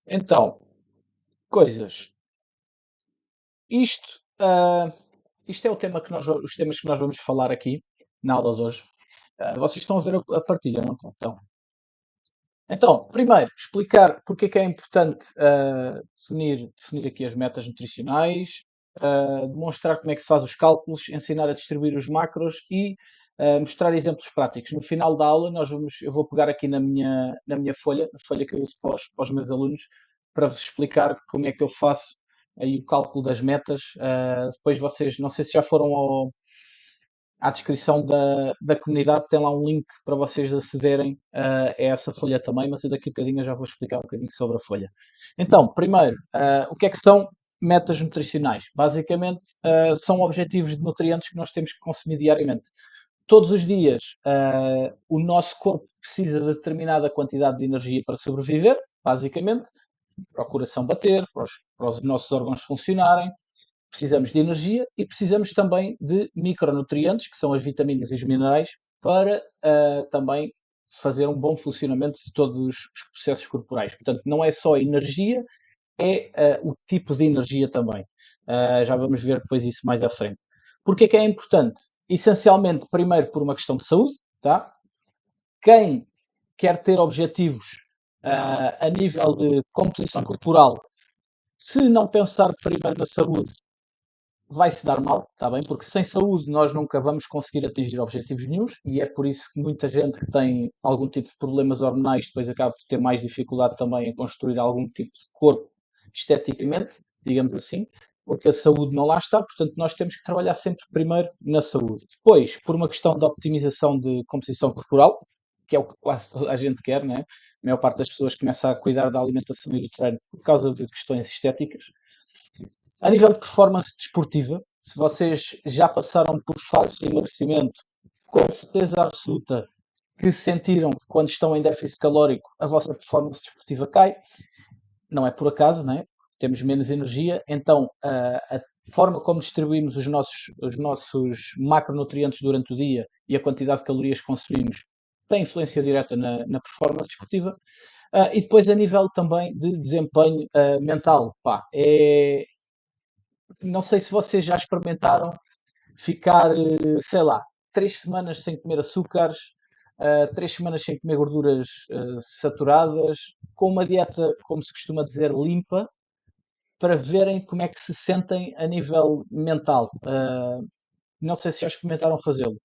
Então, coisas. Isto, isto é o tema que os temas que nós vamos falar aqui na aula de hoje. Vocês estão a ver a partilha, não estão? Então, primeiro, explicar porque é que é importante definir aqui as metas nutricionais, demonstrar como é que se faz os cálculos, ensinar a distribuir os macros e mostrar exemplos práticos. No final da aula, eu vou pegar aqui na minha folha, a folha que eu uso para os meus alunos, para vos explicar como é que eu faço aí o cálculo das metas. Depois vocês, não sei se já foram à descrição da comunidade, tem lá um link para vocês acederem a essa folha também, mas eu daqui a bocadinho eu já vou explicar um bocadinho sobre a folha. Então, primeiro, o que é que são metas nutricionais? Basicamente, são objetivos de nutrientes que nós temos que consumir diariamente. Todos os dias, o nosso corpo precisa de determinada quantidade de energia para sobreviver, basicamente, para o coração bater, para os nossos órgãos funcionarem, precisamos de energia e precisamos também de micronutrientes, que são as vitaminas e os minerais, para também fazer um bom funcionamento de todos os processos corporais. Portanto, não é só energia, é o tipo de energia também. Já vamos ver depois isso mais à frente. Porquê que é importante? Essencialmente, primeiro, por uma questão de saúde, tá? Quem quer ter objetivos a nível de composição corporal, se não pensar primeiro na saúde, vai-se dar mal, está bem? Porque sem saúde nós nunca vamos conseguir atingir objetivos nenhuns e é por isso que muita gente que tem algum tipo de problemas hormonais depois acaba por ter mais dificuldade também em construir algum tipo de corpo esteticamente, digamos assim, porque a saúde não lá está, portanto nós temos que trabalhar sempre primeiro na saúde. Depois, por uma questão de optimização de composição corporal, que é o que quase toda a gente quer, né? A maior parte das pessoas começa a cuidar da alimentação e do treino por causa de questões estéticas. A nível de performance desportiva, se vocês já passaram por fases de emagrecimento, com certeza absoluta que sentiram que quando estão em déficit calórico a vossa performance desportiva cai. Não é por acaso, não é? Temos menos energia, então a forma como distribuímos os nossos macronutrientes durante o dia e a quantidade de calorias que consumimos tem influência direta na performance desportiva. E depois a nível também de desempenho mental, pá, não sei se vocês já experimentaram ficar, sei lá, 3 semanas sem comer açúcares, 3 semanas sem comer gorduras saturadas, com uma dieta, como se costuma dizer, limpa, para verem como é que se sentem a nível mental. Não sei se já experimentaram fazê-lo,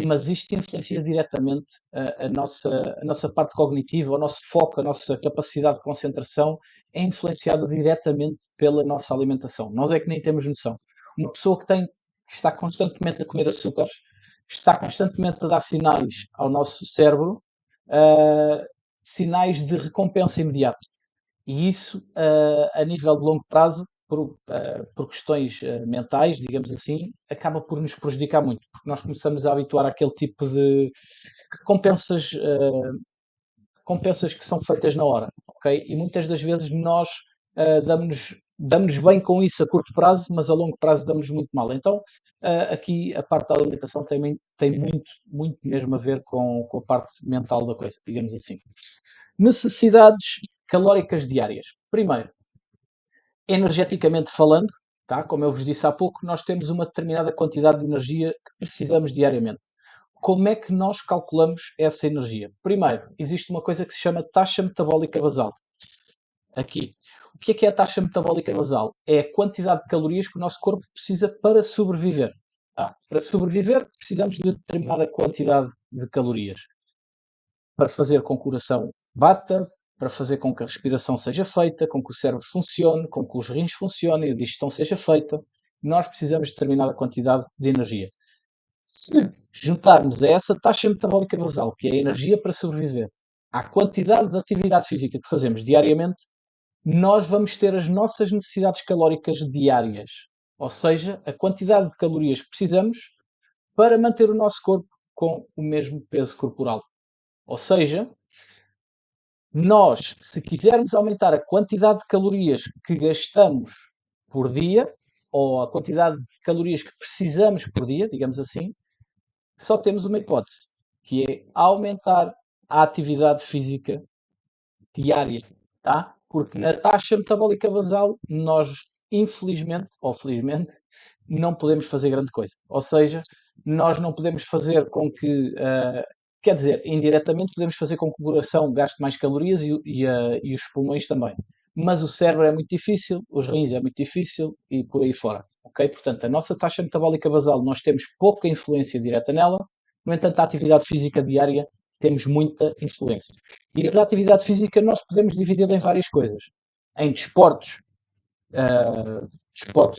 mas isto influencia diretamente a nossa parte cognitiva, o nosso foco, a nossa capacidade de concentração é influenciada diretamente pela nossa alimentação. Nós é que nem temos noção. Uma pessoa que está constantemente a comer açúcares, está constantemente a dar sinais ao nosso cérebro, uh, sinais de recompensa imediata. E isso, a nível de longo prazo, por questões mentais, digamos assim, acaba por nos prejudicar muito, porque nós começamos a habituar àquele tipo de recompensas, recompensas que são feitas na hora, ok? E muitas das vezes nós damos bem com isso a curto prazo, mas a longo prazo damos muito mal. Então, aqui a parte da alimentação tem muito, muito mesmo a ver com a parte mental da coisa, digamos assim. Necessidades calóricas diárias. Primeiro, energeticamente falando, tá? Como eu vos disse há pouco, nós temos uma determinada quantidade de energia que precisamos diariamente. Como é que nós calculamos essa energia? Primeiro, existe uma coisa que se chama taxa metabólica basal. Aqui. O que é a taxa metabólica basal? É a quantidade de calorias que o nosso corpo precisa para sobreviver. Para sobreviver, precisamos de determinada quantidade de calorias para fazer com que o coração bata, para fazer com que a respiração seja feita, com que o cérebro funcione, com que os rins funcionem, a digestão seja feita, nós precisamos de determinada quantidade de energia. Se juntarmos a essa taxa metabólica basal, que é a energia para sobreviver, à quantidade de atividade física que fazemos diariamente, nós vamos ter as nossas necessidades calóricas diárias. Ou seja, a quantidade de calorias que precisamos para manter o nosso corpo com o mesmo peso corporal. Ou seja, nós, se quisermos aumentar a quantidade de calorias que gastamos por dia, ou a quantidade de calorias que precisamos por dia, digamos assim, só temos uma hipótese, que é aumentar a atividade física diária, tá? Porque na taxa metabólica basal, nós, infelizmente ou felizmente, não podemos fazer grande coisa. Ou seja, nós não podemos fazer com que, quer dizer, indiretamente podemos fazer com que o coração gaste mais calorias e os pulmões também. Mas o cérebro é muito difícil, os rins é muito difícil e por aí fora. Ok? Portanto, a nossa taxa metabólica basal, nós temos pouca influência direta nela, no entanto, a atividade física diária temos muita influência. E a atividade física nós podemos dividi-la em várias coisas. Em desportos,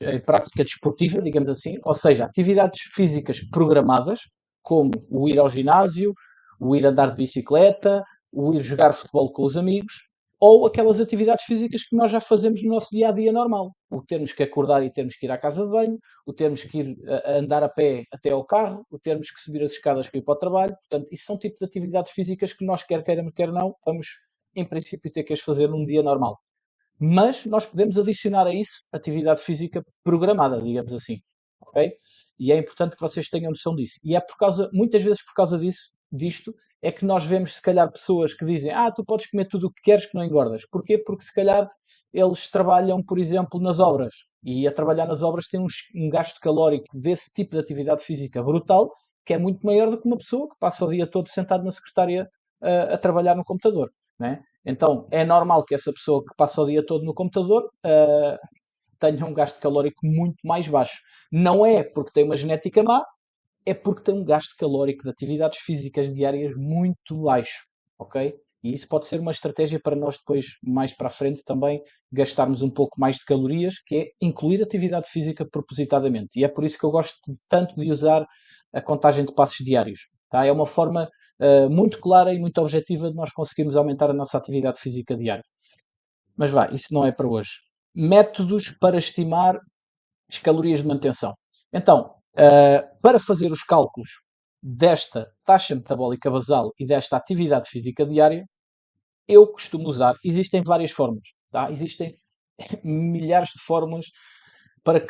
em prática desportiva, digamos assim, ou seja, atividades físicas programadas, como o ir ao ginásio, o ir andar de bicicleta, o ir jogar futebol com os amigos, ou aquelas atividades físicas que nós já fazemos no nosso dia a dia normal. O termos que acordar e termos que ir à casa de banho, o termos que ir a andar a pé até ao carro, o termos que subir as escadas para ir para o trabalho. Portanto, isso são tipos de atividades físicas que nós, quer queiramos, quer não, vamos, em princípio, ter que as fazer num dia normal. Mas nós podemos adicionar a isso atividade física programada, digamos assim, ok? E é importante que vocês tenham noção disso. E é por causa, muitas vezes por causa disto, é que nós vemos se calhar pessoas que dizem, tu podes comer tudo o que queres que não engordas. Porquê? Porque se calhar eles trabalham, por exemplo, nas obras. E a trabalhar nas obras tem um gasto calórico desse tipo de atividade física brutal, que é muito maior do que uma pessoa que passa o dia todo sentado na secretária a trabalhar no computador, né? Então, é normal que essa pessoa que passa o dia todo no computador tenha um gasto calórico muito mais baixo. Não é porque tem uma genética má, é porque tem um gasto calórico de atividades físicas diárias muito baixo, ok? E isso pode ser uma estratégia para nós depois, mais para a frente, também gastarmos um pouco mais de calorias, que é incluir atividade física propositadamente. E é por isso que eu gosto tanto de usar a contagem de passos diários. Tá? É uma forma muito clara e muito objetiva de nós conseguirmos aumentar a nossa atividade física diária. Mas vá, isso não é para hoje. Métodos para estimar as calorias de manutenção. Então, para fazer os cálculos desta taxa metabólica basal e desta atividade física diária, eu costumo usar, existem várias formas, tá? Existem milhares de fórmulas para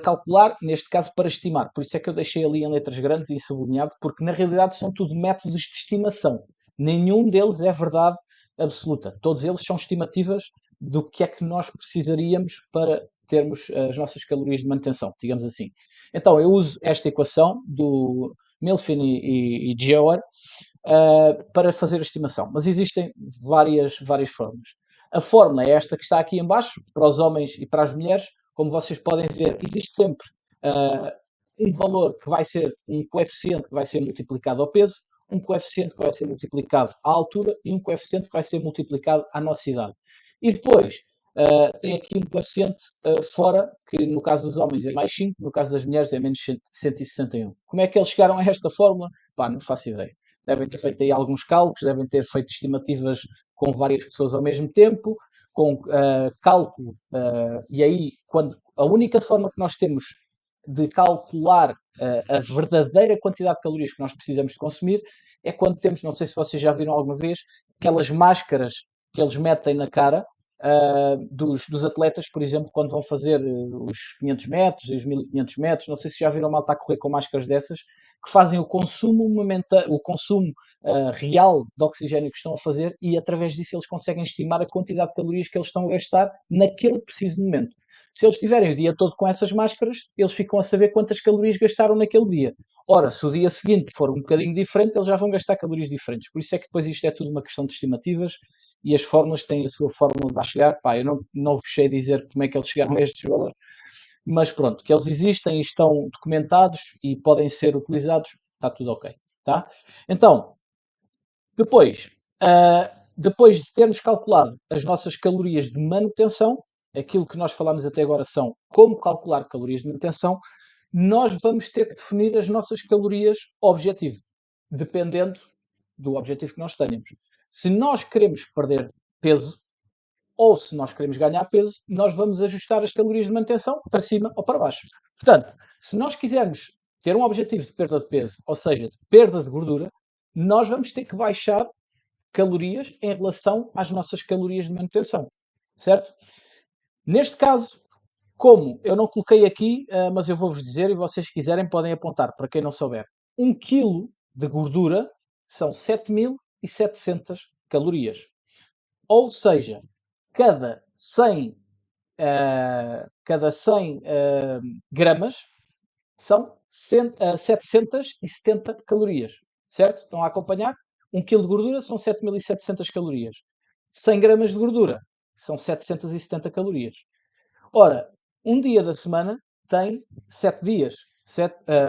calcular, neste caso para estimar. Por isso é que eu deixei ali em letras grandes e sublinhado, porque na realidade são tudo métodos de estimação. Nenhum deles é verdade absoluta. Todos eles são estimativas do que é que nós precisaríamos para termos as nossas calorias de manutenção, digamos assim. Então, eu uso esta equação do Milfin e Geoer para fazer a estimação. Mas existem várias formas. A fórmula é esta que está aqui em baixo, para os homens e para as mulheres. Como vocês podem ver, existe sempre um valor que vai ser um coeficiente que vai ser multiplicado ao peso, um coeficiente que vai ser multiplicado à altura e um coeficiente que vai ser multiplicado à nossa idade. E depois tem aqui um coeficiente fora, que no caso dos homens é mais 5, no caso das mulheres é menos 161. Como é que eles chegaram a esta fórmula? Pá, não faço ideia. Devem ter feito aí alguns cálculos, devem ter feito estimativas com várias pessoas ao mesmo tempo, com cálculo, e aí quando a única forma que nós temos de calcular a verdadeira quantidade de calorias que nós precisamos de consumir é quando temos, não sei se vocês já viram alguma vez, aquelas máscaras que eles metem na cara dos atletas, por exemplo, quando vão fazer os 500 metros e os 1500 metros, não sei se já viram mal estar a correr com máscaras dessas, que fazem o consumo real de oxigênio que estão a fazer e através disso eles conseguem estimar a quantidade de calorias que eles estão a gastar naquele preciso momento. Se eles estiverem o dia todo com essas máscaras, eles ficam a saber quantas calorias gastaram naquele dia. Ora, se o dia seguinte for um bocadinho diferente, eles já vão gastar calorias diferentes. Por isso é que depois isto é tudo uma questão de estimativas e as fórmulas têm a sua fórmula de chegar. Pá, eu não vos sei dizer como é que eles chegaram a estes valores, mas pronto, que eles existem e estão documentados e podem ser utilizados, está tudo ok. Tá? Então, depois, depois de termos calculado as nossas calorias de manutenção, aquilo que nós falámos até agora são como calcular calorias de manutenção, nós vamos ter que definir as nossas calorias objetivo, dependendo do objetivo que nós tenhamos. Se nós queremos perder peso, ou se nós queremos ganhar peso, nós vamos ajustar as calorias de manutenção para cima ou para baixo. Portanto, se nós quisermos ter um objetivo de perda de peso, ou seja, de perda de gordura, nós vamos ter que baixar calorias em relação às nossas calorias de manutenção, certo? Neste caso, como eu não coloquei aqui, mas eu vou-vos dizer e vocês quiserem podem apontar, para quem não souber. 1 kg de gordura são 7.700 calorias. Ou seja, cada 100, gramas são 770 calorias, certo? Estão a acompanhar? 1 kg de gordura são 7.700 calorias. 100 gramas de gordura são 770 calorias. Ora, um dia da semana tem 7 dias.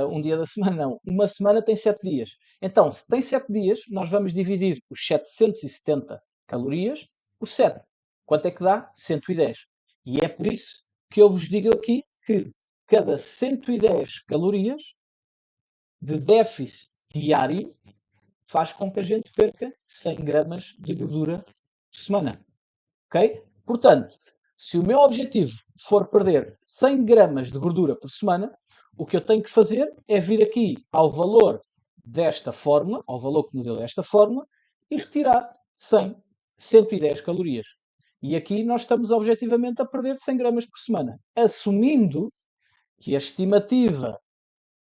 Um dia da semana não. Uma semana tem 7 dias. Então, se tem 7 dias, nós vamos dividir os 770 calorias por 7. Quanto é que dá? 110. E é por isso que eu vos digo aqui que cada 110 calorias de déficit diário faz com que a gente perca 100 gramas de gordura por semana. Ok? Portanto, se o meu objetivo for perder 100 gramas de gordura por semana, o que eu tenho que fazer é vir aqui ao valor desta fórmula, ao valor que me deu desta fórmula, e retirar 100, 110 calorias. E aqui nós estamos objetivamente a perder 100 gramas por semana, assumindo que a estimativa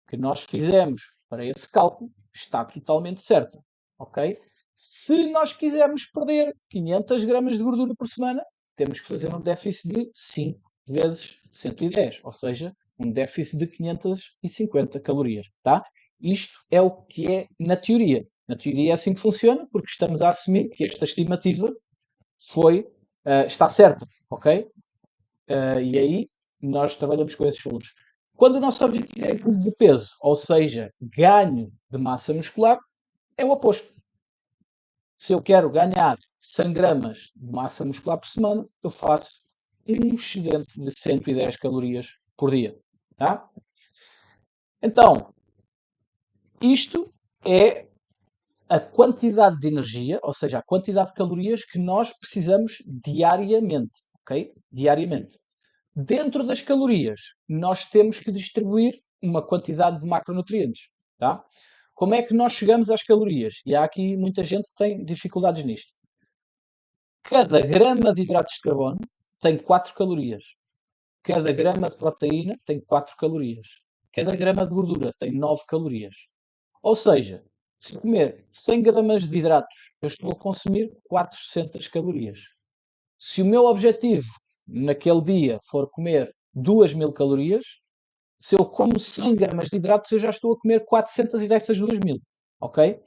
que nós fizemos para esse cálculo está totalmente certa, ok? Se nós quisermos perder 500 gramas de gordura por semana, temos que fazer um déficit de 5 vezes 110, ou seja, um déficit de 550 calorias, tá? Isto é o que é na teoria. Na teoria é assim que funciona, porque estamos a assumir que esta estimativa está certa, ok? E aí nós trabalhamos com esses valores. Quando o nosso objetivo é ganho de peso, ou seja, ganho de massa muscular, é o oposto. Se eu quero ganhar 100 gramas de massa muscular por semana, eu faço um excedente de 110 calorias por dia. Tá? Então, isto é a quantidade de energia, ou seja, a quantidade de calorias que nós precisamos diariamente. Ok? Diariamente. Dentro das calorias, nós temos que distribuir uma quantidade de macronutrientes. Tá? Como é que nós chegamos às calorias? E há aqui muita gente que tem dificuldades nisto. Cada grama de hidratos de carbono tem 4 calorias. Cada grama de proteína tem 4 calorias. Cada grama de gordura tem 9 calorias. Ou seja, se comer 100 gramas de hidratos, eu estou a consumir 400 calorias. Se o meu objetivo naquele dia for comer 2.000 calorias, se eu como 100 gramas de hidratos, eu já estou a comer 400 dessas 2.000. Ok?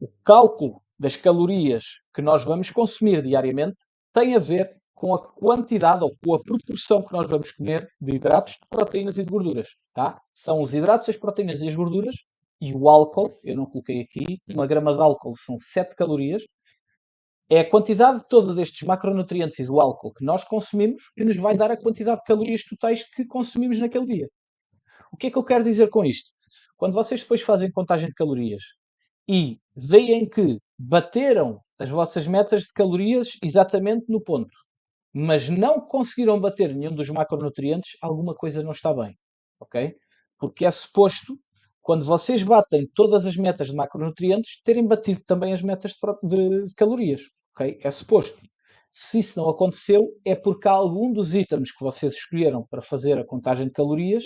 O cálculo das calorias que nós vamos consumir diariamente tem a ver com a quantidade ou com a proporção que nós vamos comer de hidratos, de proteínas e de gorduras. Tá? São os hidratos, as proteínas e as gorduras e o álcool, eu não coloquei aqui, 1 grama de álcool são 7 calorias, é a quantidade de todos estes macronutrientes e do álcool que nós consumimos que nos vai dar a quantidade de calorias totais que consumimos naquele dia. O que é que eu quero dizer com isto? Quando vocês depois fazem contagem de calorias e veem que bateram as vossas metas de calorias exatamente no ponto, mas não conseguiram bater nenhum dos macronutrientes, alguma coisa não está bem, ok? Porque é suposto, quando vocês batem todas as metas de macronutrientes, terem batido também as metas de calorias, ok? É suposto. Se isso não aconteceu, é porque há algum dos itens que vocês escolheram para fazer a contagem de calorias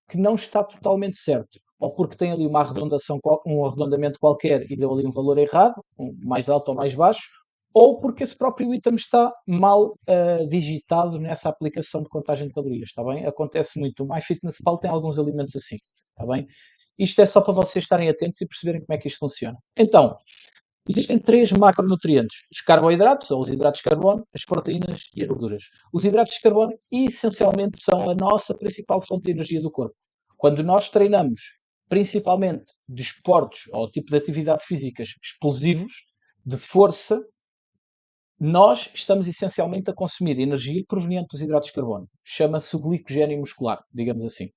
que não está totalmente certo. Ou porque tem ali uma arredondação, um arredondamento qualquer e deu ali um valor errado, mais alto ou mais baixo, ou porque esse próprio item está mal digitado nessa aplicação de contagem de calorias, está bem? Acontece muito. O MyFitnessPal tem alguns alimentos assim, está bem? Isto é só para vocês estarem atentos e perceberem como é que isto funciona. Então, existem 3 macronutrientes: os carboidratos, ou os hidratos de carbono, as proteínas e as gorduras. Os hidratos de carbono, essencialmente, são a nossa principal fonte de energia do corpo. Quando nós treinamos, principalmente desportos ou tipo de atividade físicas explosivos, de força, nós estamos essencialmente a consumir energia proveniente dos hidratos de carbono. Chama-se o glicogênio muscular, digamos assim.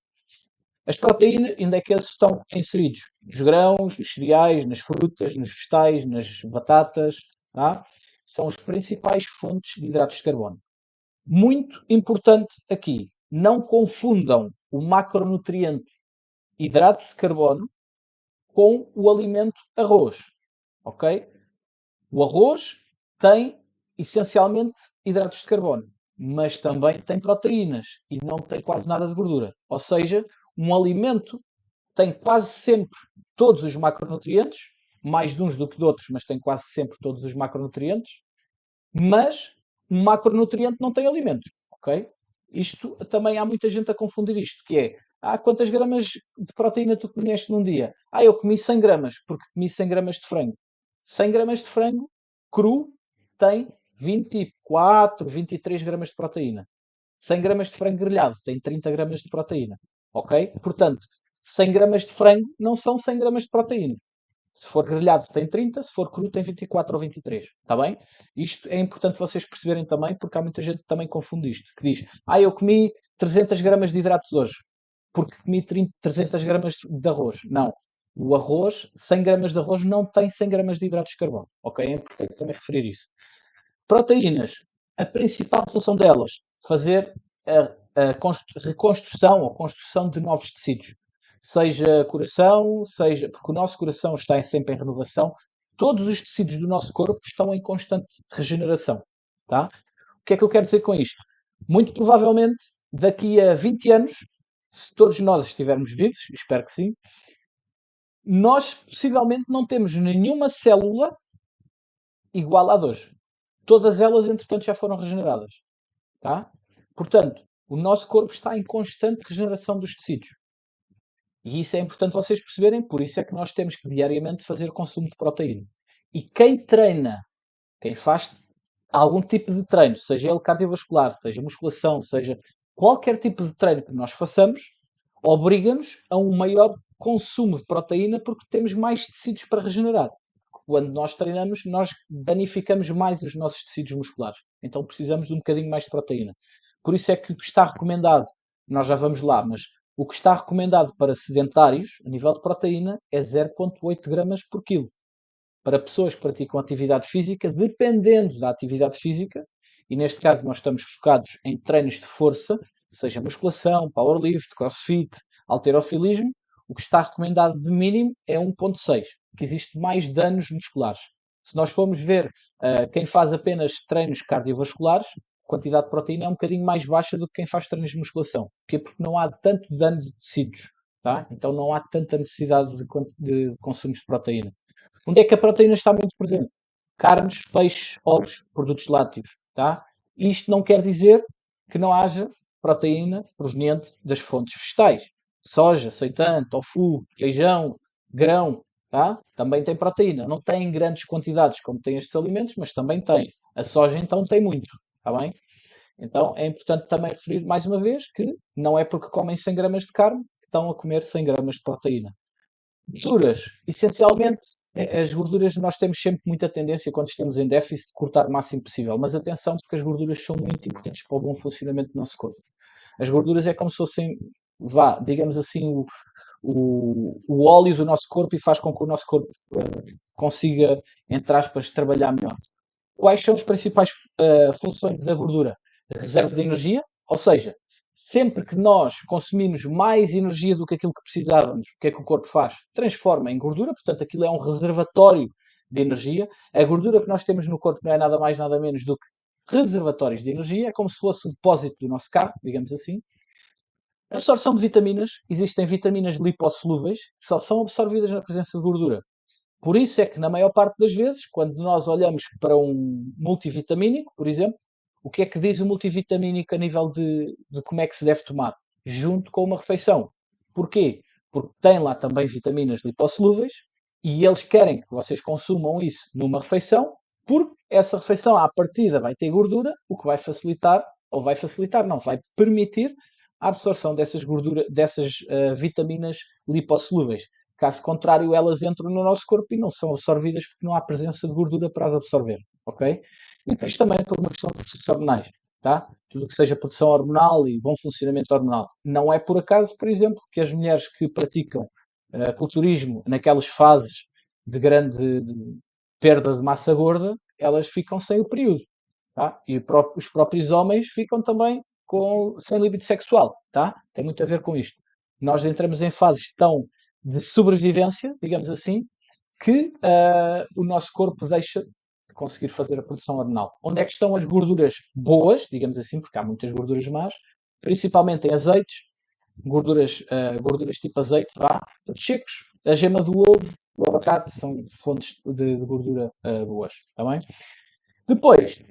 As proteínas, ainda é que eles estão inseridos nos grãos, nos cereais, nas frutas, nos vegetais, nas batatas, tá? São as principais fontes de hidratos de carbono. Muito importante aqui, não confundam o macronutriente hidrato de carbono com o alimento arroz, ok? O arroz tem essencialmente hidratos de carbono, mas também tem proteínas e não tem quase nada de gordura. Ou seja, um alimento tem quase sempre todos os macronutrientes, mais de uns do que de outros, mas tem quase sempre todos os macronutrientes, mas um macronutriente não tem alimentos, ok? Isto também há muita gente a confundir isto, que é, quantas gramas de proteína tu comeste num dia? Eu comi 100 gramas, porque comi 100 gramas de frango. 100 gramas de frango cru tem 24, 23 gramas de proteína. 100 gramas de frango grelhado tem 30 gramas de proteína, ok? Portanto, 100 gramas de frango não são 100 gramas de proteína. Se for grelhado tem 30, se for cru tem 24 ou 23, está bem? Isto é importante vocês perceberem também, porque há muita gente que também confunde isto, que diz, eu comi 300 gramas de hidratos hoje, porque comi 300 gramas de arroz. Não. O arroz, 100 gramas de arroz não tem 100 gramas de hidratos de carbono, ok? É importante também referir isso. Proteínas, a principal função delas, fazer a reconstrução ou construção de novos tecidos. Seja coração, seja. Porque o nosso coração está sempre em renovação. Todos os tecidos do nosso corpo estão em constante regeneração. Tá? O que é que eu quero dizer com isto? Muito provavelmente, daqui a 20 anos, se todos nós estivermos vivos, espero que sim, nós possivelmente não temos nenhuma célula igual à de hoje. Todas elas, entretanto, já foram regeneradas. Tá? Portanto, o nosso corpo está em constante regeneração dos tecidos. E isso é importante vocês perceberem, por isso é que nós temos que diariamente fazer consumo de proteína. E quem treina, quem faz algum tipo de treino, seja ele cardiovascular, seja musculação, seja qualquer tipo de treino que nós façamos, obriga-nos a um maior consumo de proteína porque temos mais tecidos para regenerar. Quando nós treinamos, nós danificamos mais os nossos tecidos musculares. Então precisamos de um bocadinho mais de proteína. Por isso é que o que está recomendado, nós já vamos lá, mas o que está recomendado para sedentários, a nível de proteína, é 0,8 gramas por quilo. Para pessoas que praticam atividade física, dependendo da atividade física, e neste caso nós estamos focados em treinos de força, seja musculação, powerlift, crossfit, halterofilismo, o que está recomendado de mínimo é 1,6, que existe mais danos musculares. Se nós formos ver quem faz apenas treinos cardiovasculares, a quantidade de proteína é um bocadinho mais baixa do que quem faz treinos de musculação. Porquê? Porque não há tanto dano de tecidos. Tá? Então não há tanta necessidade de consumos de proteína. Onde é que a proteína está muito presente? Carnes, peixes, ovos, produtos lácteos. Tá? Isto não quer dizer que não haja proteína proveniente das fontes vegetais. Soja, seitã, tofu, feijão, grão, tá? Também tem proteína. Não tem em grandes quantidades como tem estes alimentos, mas também tem. A soja então tem muito, está bem? Então é importante também referir mais uma vez que não é porque comem 100 gramas de carne que estão a comer 100 gramas de proteína. Gorduras, essencialmente, as gorduras nós temos sempre muita tendência, quando estamos em déficit, de cortar o máximo possível. Mas atenção, porque as gorduras são muito importantes para o bom funcionamento do nosso corpo. As gorduras é como se fossem, digamos assim, o óleo do nosso corpo e faz com que o nosso corpo consiga, entre aspas, trabalhar melhor. Quais são as principais funções da gordura? Reserva de energia, ou seja, sempre que nós consumimos mais energia do que aquilo que precisávamos, o que é que o corpo faz? Transforma em gordura, portanto, aquilo é um reservatório de energia. A gordura que nós temos no corpo não é nada mais, nada menos do que reservatórios de energia, é como se fosse o depósito do nosso carro, digamos assim. A absorção de vitaminas, existem vitaminas lipossolúveis que só são absorvidas na presença de gordura. Por isso é que, na maior parte das vezes, quando nós olhamos para um multivitamínico, por exemplo, o que é que diz o multivitamínico a nível de como é que se deve tomar? Junto com uma refeição. Porquê? Porque tem lá também vitaminas lipossolúveis e eles querem que vocês consumam isso numa refeição, porque essa refeição, à partida, vai ter gordura, o que vai facilitar, ou vai facilitar, não, vai permitir a absorção dessas vitaminas lipossolúveis. Caso contrário, elas entram no nosso corpo e não são absorvidas porque não há presença de gordura para as absorver, ok? E isto também é por uma questão de processos hormonais, tá? Tudo que seja produção hormonal e bom funcionamento hormonal. Não é por acaso, por exemplo, que as mulheres que praticam culturismo naquelas fases de grande perda de massa gorda, elas ficam sem o período, tá? E os próprios homens ficam também sem libido sexual, tá? Tem muito a ver com isto. Nós entramos em fases tão de sobrevivência, digamos assim, que o nosso corpo deixa de conseguir fazer a produção hormonal. Onde é que estão as gorduras boas, digamos assim, porque há muitas gorduras más, principalmente em azeites, gorduras tipo azeite, secos, a gema do ovo, o abacate, são fontes de gordura boas, está bem? Depois,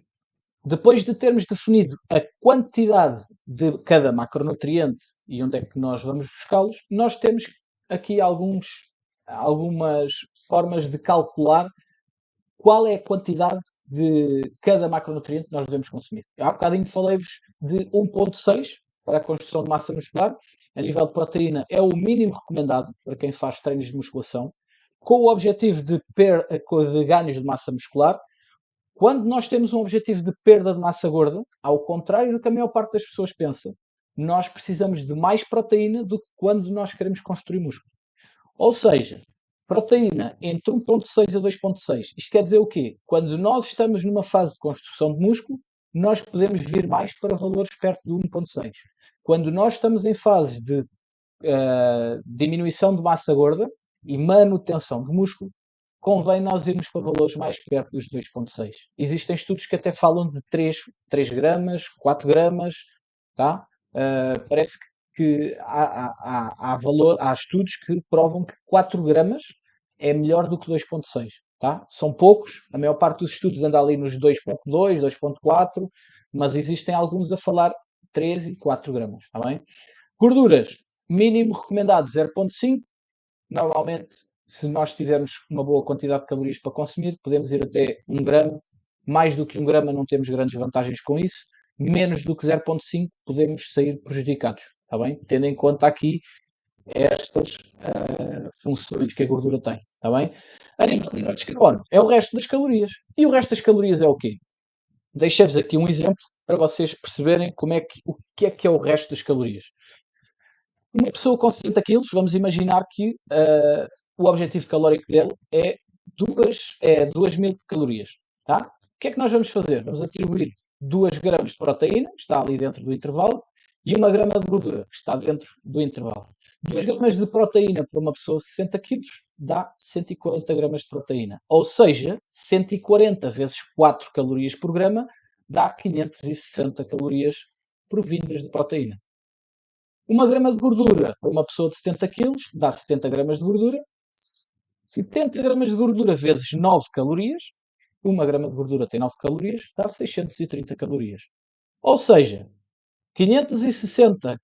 Depois de termos definido a quantidade de cada macronutriente e onde é que nós vamos buscá-los, nós temos aqui algumas formas de calcular qual é a quantidade de cada macronutriente que nós devemos consumir. Há bocadinho falei-vos de 1,6 para a construção de massa muscular. A nível de proteína é o mínimo recomendado para quem faz treinos de musculação, com o objetivo de ganhos de massa muscular. Quando nós temos um objetivo de perda de massa gorda, ao contrário do que a maior parte das pessoas pensa, nós precisamos de mais proteína do que quando nós queremos construir músculo. Ou seja, proteína entre 1,6 a 2,6. Isto quer dizer o quê? Quando nós estamos numa fase de construção de músculo, nós podemos vir mais para valores perto de 1,6. Quando nós estamos em fase de diminuição de massa gorda e manutenção de músculo, convém nós irmos para valores mais perto dos 2,6. Existem estudos que até falam de 3 gramas, 4 gramas, tá? Parece que há estudos que provam que 4 gramas é melhor do que 2,6. Tá? São poucos, a maior parte dos estudos anda ali nos 2,2, 2,4, mas existem alguns a falar 3 e 4 gramas. Tá bem? Gorduras, mínimo recomendado 0,5. Normalmente, se nós tivermos uma boa quantidade de calorias para consumir, podemos ir até 1 grama. Mais do que 1 grama não temos grandes vantagens com isso. Menos do que 0,5 podemos sair prejudicados. Está bem? Tendo em conta aqui estas funções que a gordura tem. Está bem? A nível de hidratos de carbono é o resto das calorias. E o resto das calorias é o quê? Deixei-vos aqui um exemplo para vocês perceberem o que é o resto das calorias. Uma pessoa com 70 quilos, vamos imaginar que o objetivo calórico dele é 2.000 calorias. Tá? O que é que nós vamos fazer? Vamos atribuir 2 gramas de proteína, que está ali dentro do intervalo, e 1 grama de gordura, que está dentro do intervalo. 2 gramas de proteína para uma pessoa de 60 quilos dá 140 gramas de proteína. Ou seja, 140 vezes 4 calorias por grama dá 560 calorias provindas de proteína. 1 grama de gordura para uma pessoa de 70 quilos dá 70 gramas de gordura. 70 gramas de gordura vezes 9 calorias. 1 grama de gordura tem 9 calorias, dá 630 calorias. Ou seja, 560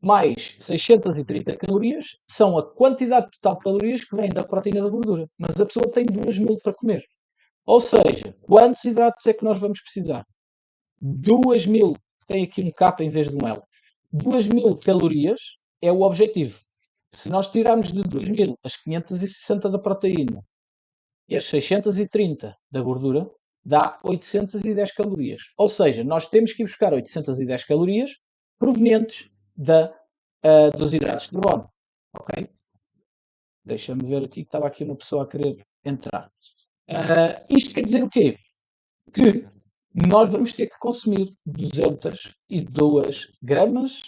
mais 630 calorias são a quantidade total de calorias que vem da proteína da gordura. Mas a pessoa tem 2.000 para comer. Ou seja, quantos hidratos é que nós vamos precisar? 2.000, tem aqui um K em vez de um L. 2.000 calorias é o objetivo. Se nós tirarmos de 2.000 as 560 da proteína e as 630 da gordura, dá 810 calorias. Ou seja, nós temos que ir buscar 810 calorias provenientes dos hidratos de carbono. Ok? Deixa-me ver aqui, que estava aqui uma pessoa a querer entrar. Isto quer dizer o quê? Que nós vamos ter que consumir 202 gramas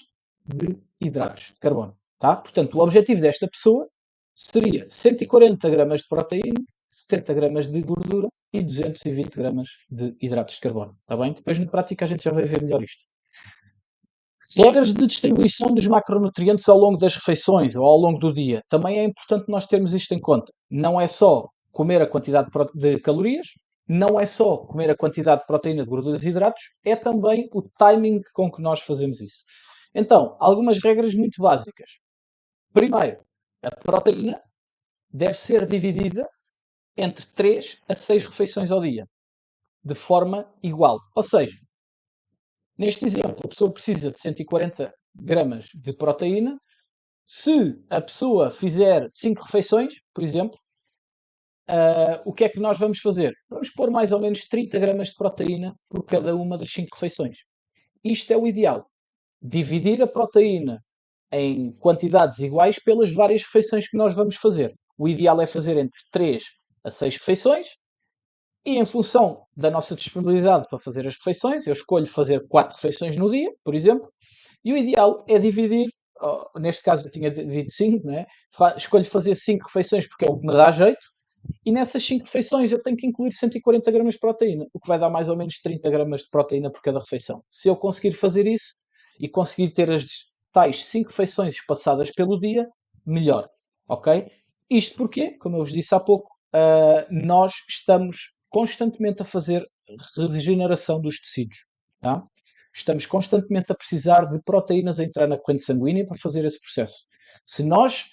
de hidratos de carbono. Tá? Portanto, o objetivo desta pessoa seria 140 gramas de proteína, 70 gramas de gordura e 220 gramas de hidratos de carbono. Tá bem? Depois, na prática, a gente já vai ver melhor isto. Regras de distribuição dos macronutrientes ao longo das refeições ou ao longo do dia. Também é importante nós termos isto em conta. Não é só comer a quantidade de calorias, não é só comer a quantidade de proteína, de gorduras e hidratos, é também o timing com que nós fazemos isso. Então, algumas regras muito básicas. Primeiro, a proteína deve ser dividida entre 3 a 6 refeições ao dia, de forma igual. Ou seja, neste exemplo, a pessoa precisa de 140 gramas de proteína. Se a pessoa fizer 5 refeições, por exemplo, o que é que nós vamos fazer? Vamos pôr mais ou menos 30 gramas de proteína por cada uma das 5 refeições. Isto é o ideal. Dividir a proteína em quantidades iguais pelas várias refeições que nós vamos fazer. O ideal é fazer entre 3 a 6 refeições e em função da nossa disponibilidade para fazer as refeições, eu escolho fazer 4 refeições no dia, por exemplo, e o ideal é dividir, neste caso eu tinha dito 5, né? Escolho fazer 5 refeições porque é o que me dá jeito, e nessas 5 refeições eu tenho que incluir 140 gramas de proteína, o que vai dar mais ou menos 30 gramas de proteína por cada refeição. Se eu conseguir fazer isso e conseguir ter as tais 5 refeições espaçadas pelo dia, melhor, ok? Isto porque, como eu vos disse há pouco, nós estamos constantemente a fazer regeneração dos tecidos. Tá? Estamos constantemente a precisar de proteínas a entrar na corrente sanguínea para fazer esse processo. Se nós,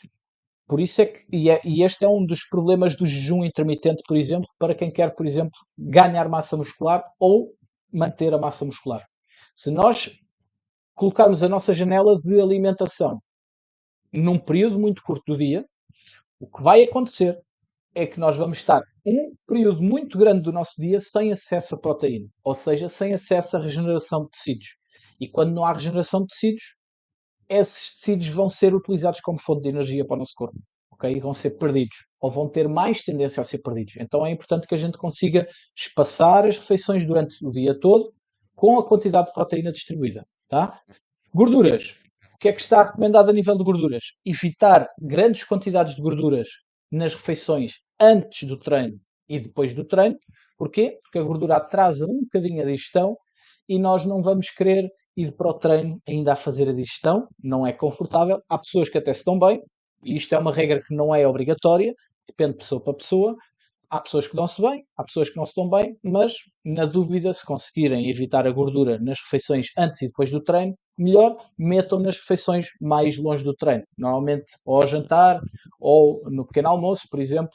por isso é que, e este é um dos problemas do jejum intermitente, por exemplo, para quem quer, por exemplo, ganhar massa muscular ou manter a massa muscular. Se nós colocarmos a nossa janela de alimentação num período muito curto do dia, o que vai acontecer é que nós vamos estar um período muito grande do nosso dia sem acesso a proteína, ou seja, sem acesso à regeneração de tecidos. E quando não há regeneração de tecidos, esses tecidos vão ser utilizados como fonte de energia para o nosso corpo, ok? E vão ser perdidos, ou vão ter mais tendência a ser perdidos. Então é importante que a gente consiga espaçar as refeições durante o dia todo com a quantidade de proteína distribuída, tá? Gorduras. O que é que está recomendado a nível de gorduras? Evitar grandes quantidades de gorduras nas refeições antes do treino e depois do treino. Porquê? Porque a gordura atrasa um bocadinho a digestão e nós não vamos querer ir para o treino ainda a fazer a digestão. Não é confortável. Há pessoas que até se dão bem, e isto é uma regra que não é obrigatória, depende de pessoa para pessoa. Há pessoas que dão-se bem, há pessoas que não se dão bem, mas na dúvida, se conseguirem evitar a gordura nas refeições antes e depois do treino, melhor, metam nas refeições mais longe do treino. Normalmente ou ao jantar ou no pequeno almoço, por exemplo,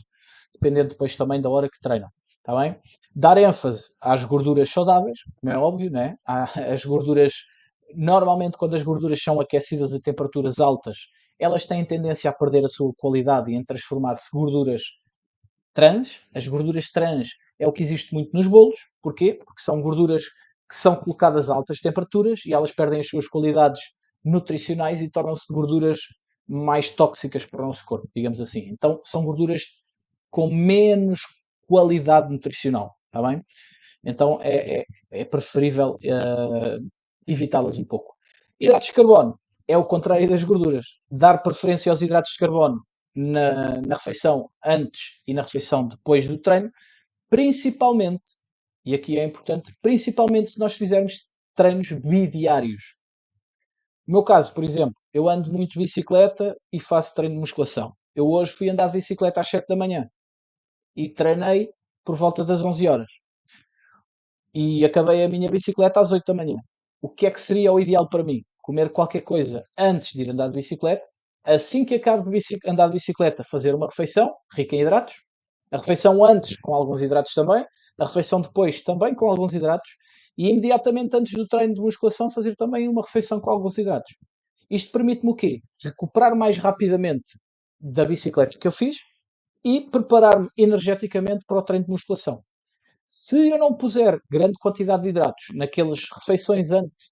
dependendo depois também da hora que treinam. Está bem? Dar ênfase às gorduras saudáveis, como é óbvio, né? As gorduras, normalmente quando as gorduras são aquecidas a temperaturas altas, elas têm tendência a perder a sua qualidade e em transformar-se gorduras trans. As gorduras trans é o que existe muito nos bolos. Porquê? Porque são gorduras que são colocadas a altas temperaturas e elas perdem as suas qualidades nutricionais e tornam-se gorduras mais tóxicas para o nosso corpo, digamos assim. Então, são gorduras com menos qualidade nutricional, está bem? Então, é preferível evitá-las um pouco. Hidratos de carbono é o contrário das gorduras. Dar preferência aos hidratos de carbono na refeição antes e na refeição depois do treino, principalmente, e aqui é importante, principalmente se nós fizermos treinos bidiários. No meu caso, por exemplo, eu ando muito de bicicleta e faço treino de musculação. Eu hoje fui andar de bicicleta às 7 da manhã e treinei por volta das 11 horas. E acabei a minha bicicleta às 8 da manhã. O que é que seria o ideal para mim? Comer qualquer coisa antes de ir andar de bicicleta, assim que acabo de andar de bicicleta, fazer uma refeição rica em hidratos, a refeição antes com alguns hidratos também, a refeição depois também com alguns hidratos, e imediatamente antes do treino de musculação fazer também uma refeição com alguns hidratos. Isto permite-me o quê? Recuperar mais rapidamente da bicicleta que eu fiz e preparar-me energeticamente para o treino de musculação. Se eu não puser grande quantidade de hidratos naquelas refeições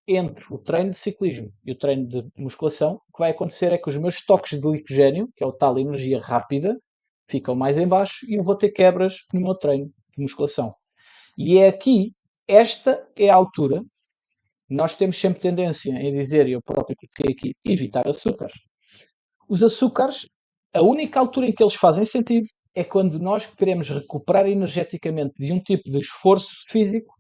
entre o treino de ciclismo e o treino de musculação, o que vai acontecer é que os meus estoques de glicogênio, que é o tal energia rápida, ficam mais em baixo e eu vou ter quebras no meu treino de musculação. E é aqui, esta é a altura, nós temos sempre tendência em dizer, e eu próprio fiquei aqui, evitar açúcares. Os açúcares, a única altura em que eles fazem sentido é quando nós queremos recuperar energeticamente de um tipo de esforço físico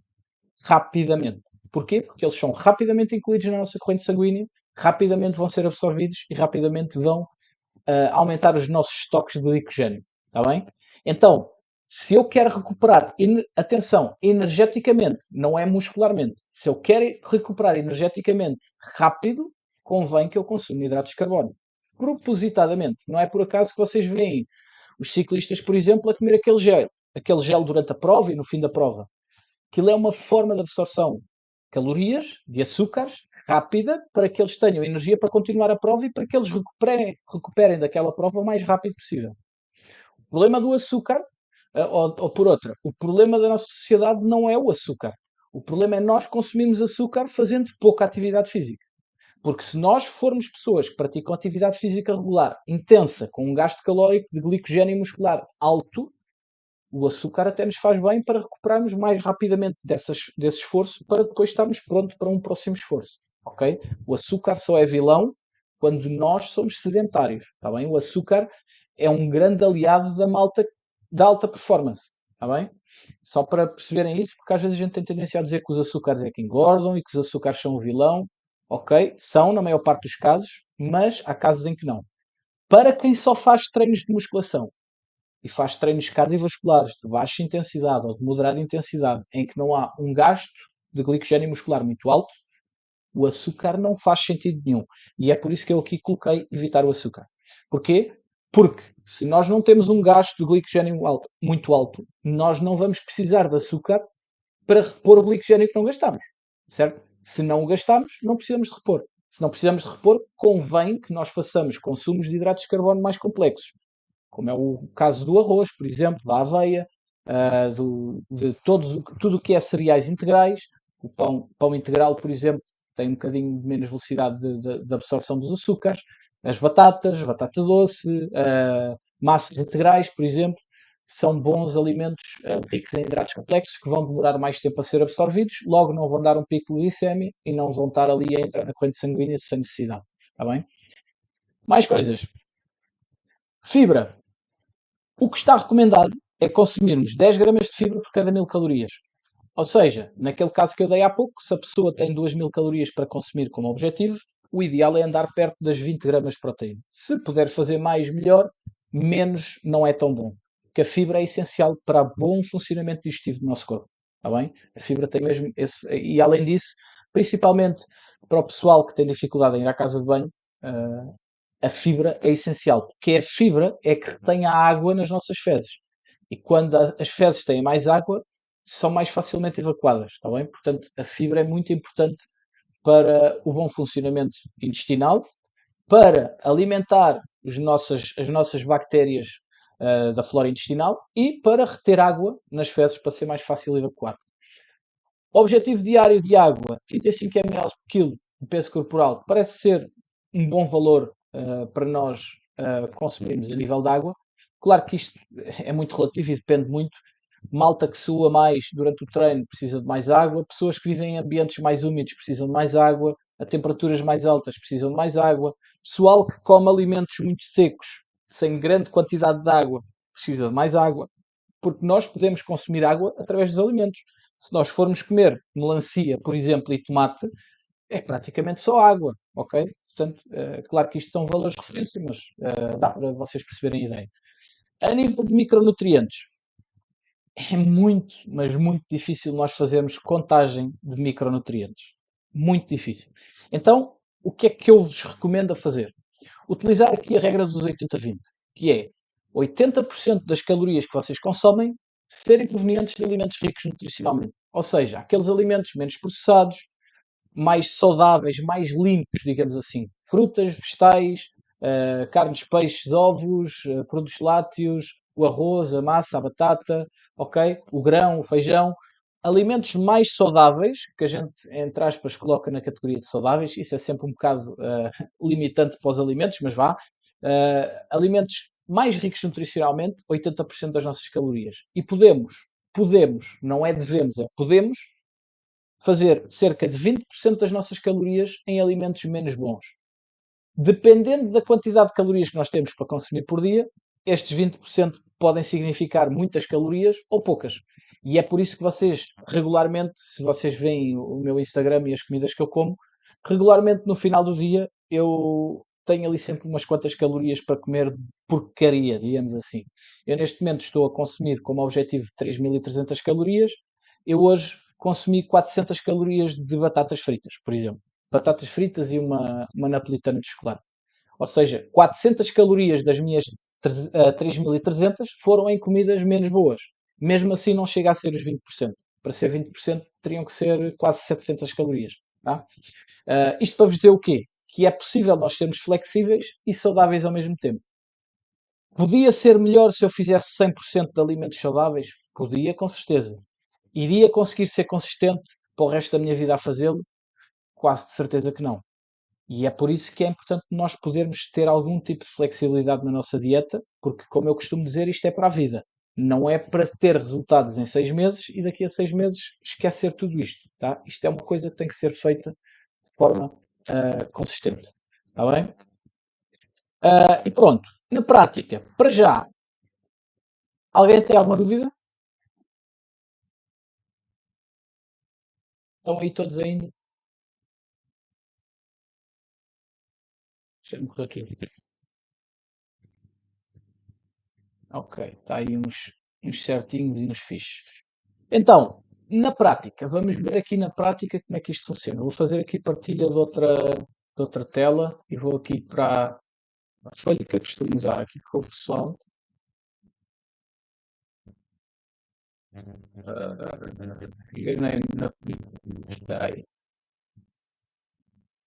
rapidamente. Porquê? Porque eles são rapidamente incluídos na nossa corrente sanguínea, rapidamente vão ser absorvidos e rapidamente vão aumentar os nossos estoques de glicogênio. Está bem? Então, se eu quero recuperar, atenção, energeticamente, não é muscularmente, se eu quero recuperar energeticamente rápido, convém que eu consuma hidratos de carbono. Propositadamente. Não é por acaso que vocês veem os ciclistas, por exemplo, a comer aquele gel durante a prova e no fim da prova. Aquilo é uma forma de absorção de calorias, de açúcares, rápida, para que eles tenham energia para continuar a prova e para que eles recuperem daquela prova o mais rápido possível. O problema do açúcar, ou por outra, o problema da nossa sociedade não é o açúcar. O problema é nós consumirmos açúcar fazendo pouca atividade física. Porque se nós formos pessoas que praticam atividade física regular, intensa, com um gasto calórico de glicogênio muscular alto, o açúcar até nos faz bem para recuperarmos mais rapidamente desse esforço para depois estarmos prontos para um próximo esforço. Ok? O açúcar só é vilão quando nós somos sedentários. Está bem? O açúcar é um grande aliado da malta da alta performance. Está bem? Só para perceberem isso, porque às vezes a gente tem tendência a dizer que os açúcares é que engordam e que os açúcares são o vilão. Ok? São, na maior parte dos casos, mas há casos em que não. Para quem só faz treinos de musculação, e faz treinos cardiovasculares de baixa intensidade ou de moderada intensidade, em que não há um gasto de glicogênio muscular muito alto, o açúcar não faz sentido nenhum. E é por isso que eu aqui coloquei evitar o açúcar. Porquê? Porque se nós não temos um gasto de glicogênio alto, muito alto, nós não vamos precisar de açúcar para repor o glicogênio que não gastamos. Certo? Se não o gastamos, não precisamos de repor. Se não precisamos de repor, convém que nós façamos consumos de hidratos de carbono mais complexos, como é o caso do arroz, por exemplo, da aveia, de tudo o que é cereais integrais. O pão integral, por exemplo, tem um bocadinho menos velocidade de absorção dos açúcares. As batatas, batata doce, massas integrais, por exemplo, são bons alimentos ricos em hidratos complexos que vão demorar mais tempo a ser absorvidos, logo não vão dar um pico de glicemia e não vão estar ali a entrar na corrente sanguínea sem necessidade. Está bem? Mais coisas. Fibra. O que está recomendado é consumirmos 10 gramas de fibra por cada 1000 calorias. Ou seja, naquele caso que eu dei há pouco, se a pessoa tem 2000 calorias para consumir como objetivo, o ideal é andar perto das 20 gramas de proteína. Se puder fazer mais, melhor. Menos não é tão bom. Porque a fibra é essencial para o bom funcionamento digestivo do nosso corpo. Está bem? A fibra tem mesmo esse. E além disso, principalmente para o pessoal que tem dificuldade em ir à casa de banho, a fibra é essencial, porque a fibra é que retém a água nas nossas fezes. E quando as fezes têm mais água, são mais facilmente evacuadas, está bem? Portanto, a fibra é muito importante para o bom funcionamento intestinal, para alimentar as nossas bactérias da flora intestinal e para reter água nas fezes para ser mais fácil evacuar. Objetivo diário de água, 35 ml por quilo de peso corporal, parece ser um bom valor para nós consumirmos a nível de água. Claro que isto é muito relativo e depende muito. Malta que sua mais durante o treino precisa de mais água, pessoas que vivem em ambientes mais úmidos precisam de mais água, a temperaturas mais altas precisam de mais água, pessoal que come alimentos muito secos, sem grande quantidade de água, precisa de mais água, porque nós podemos consumir água através dos alimentos. Se nós formos comer melancia, por exemplo, e tomate, é praticamente só água, ok? Portanto, claro que isto são valores de referência, mas dá para vocês perceberem a ideia. A nível de micronutrientes, é muito, mas muito difícil nós fazermos contagem de micronutrientes. Muito difícil. Então, o que é que eu vos recomendo a fazer? Utilizar aqui a regra dos 80-20, que é 80% das calorias que vocês consomem serem provenientes de alimentos ricos nutricionalmente. Ou seja, aqueles alimentos menos processados, mais saudáveis, mais limpos, digamos assim. Frutas, vegetais, carnes, peixes, ovos, produtos lácteos, o arroz, a massa, a batata, ok? O grão, o feijão. Alimentos mais saudáveis, que a gente, entre aspas, coloca na categoria de saudáveis, isso é sempre um bocado limitante para os alimentos, mas vá. Alimentos mais ricos nutricionalmente, 80% das nossas calorias. E podemos, não é devemos, é podemos fazer cerca de 20% das nossas calorias em alimentos menos bons. Dependendo da quantidade de calorias que nós temos para consumir por dia, estes 20% podem significar muitas calorias ou poucas. E é por isso que vocês, regularmente, se vocês veem o meu Instagram e as comidas que eu como, regularmente no final do dia eu tenho ali sempre umas quantas calorias para comer de porcaria, digamos assim. Eu neste momento estou a consumir como objetivo 3.300 calorias. Eu hoje consumi 400 calorias de batatas fritas, por exemplo. Batatas fritas e uma napolitana de chocolate. Ou seja, 400 calorias das minhas 3.300 foram em comidas menos boas. Mesmo assim não chega a ser os 20%. Para ser 20% teriam que ser quase 700 calorias. Tá? Isto para vos dizer o quê? Que é possível nós sermos flexíveis e saudáveis ao mesmo tempo. Podia ser melhor se eu fizesse 100% de alimentos saudáveis? Podia, com certeza. Iria conseguir ser consistente para o resto da minha vida a fazê-lo? Quase de certeza que não. E é por isso que é importante nós podermos ter algum tipo de flexibilidade na nossa dieta, porque, como eu costumo dizer, isto é para a vida. Não é para ter resultados em 6 meses e daqui a 6 meses esquecer tudo isto. Tá? Isto é uma coisa que tem que ser feita de forma consistente. Está bem? E pronto. Na prática, para já, alguém tem alguma dúvida? Estão aí todos ainda? Deixa-me correr aqui. Ok, está aí uns certinhos e uns fixes. Então, na prática, vamos ver aqui na prática como é que isto funciona. Vou fazer aqui partilha de outra tela e vou aqui para a folha que eu costumo usar aqui com o pessoal. Enganei na Espera aí.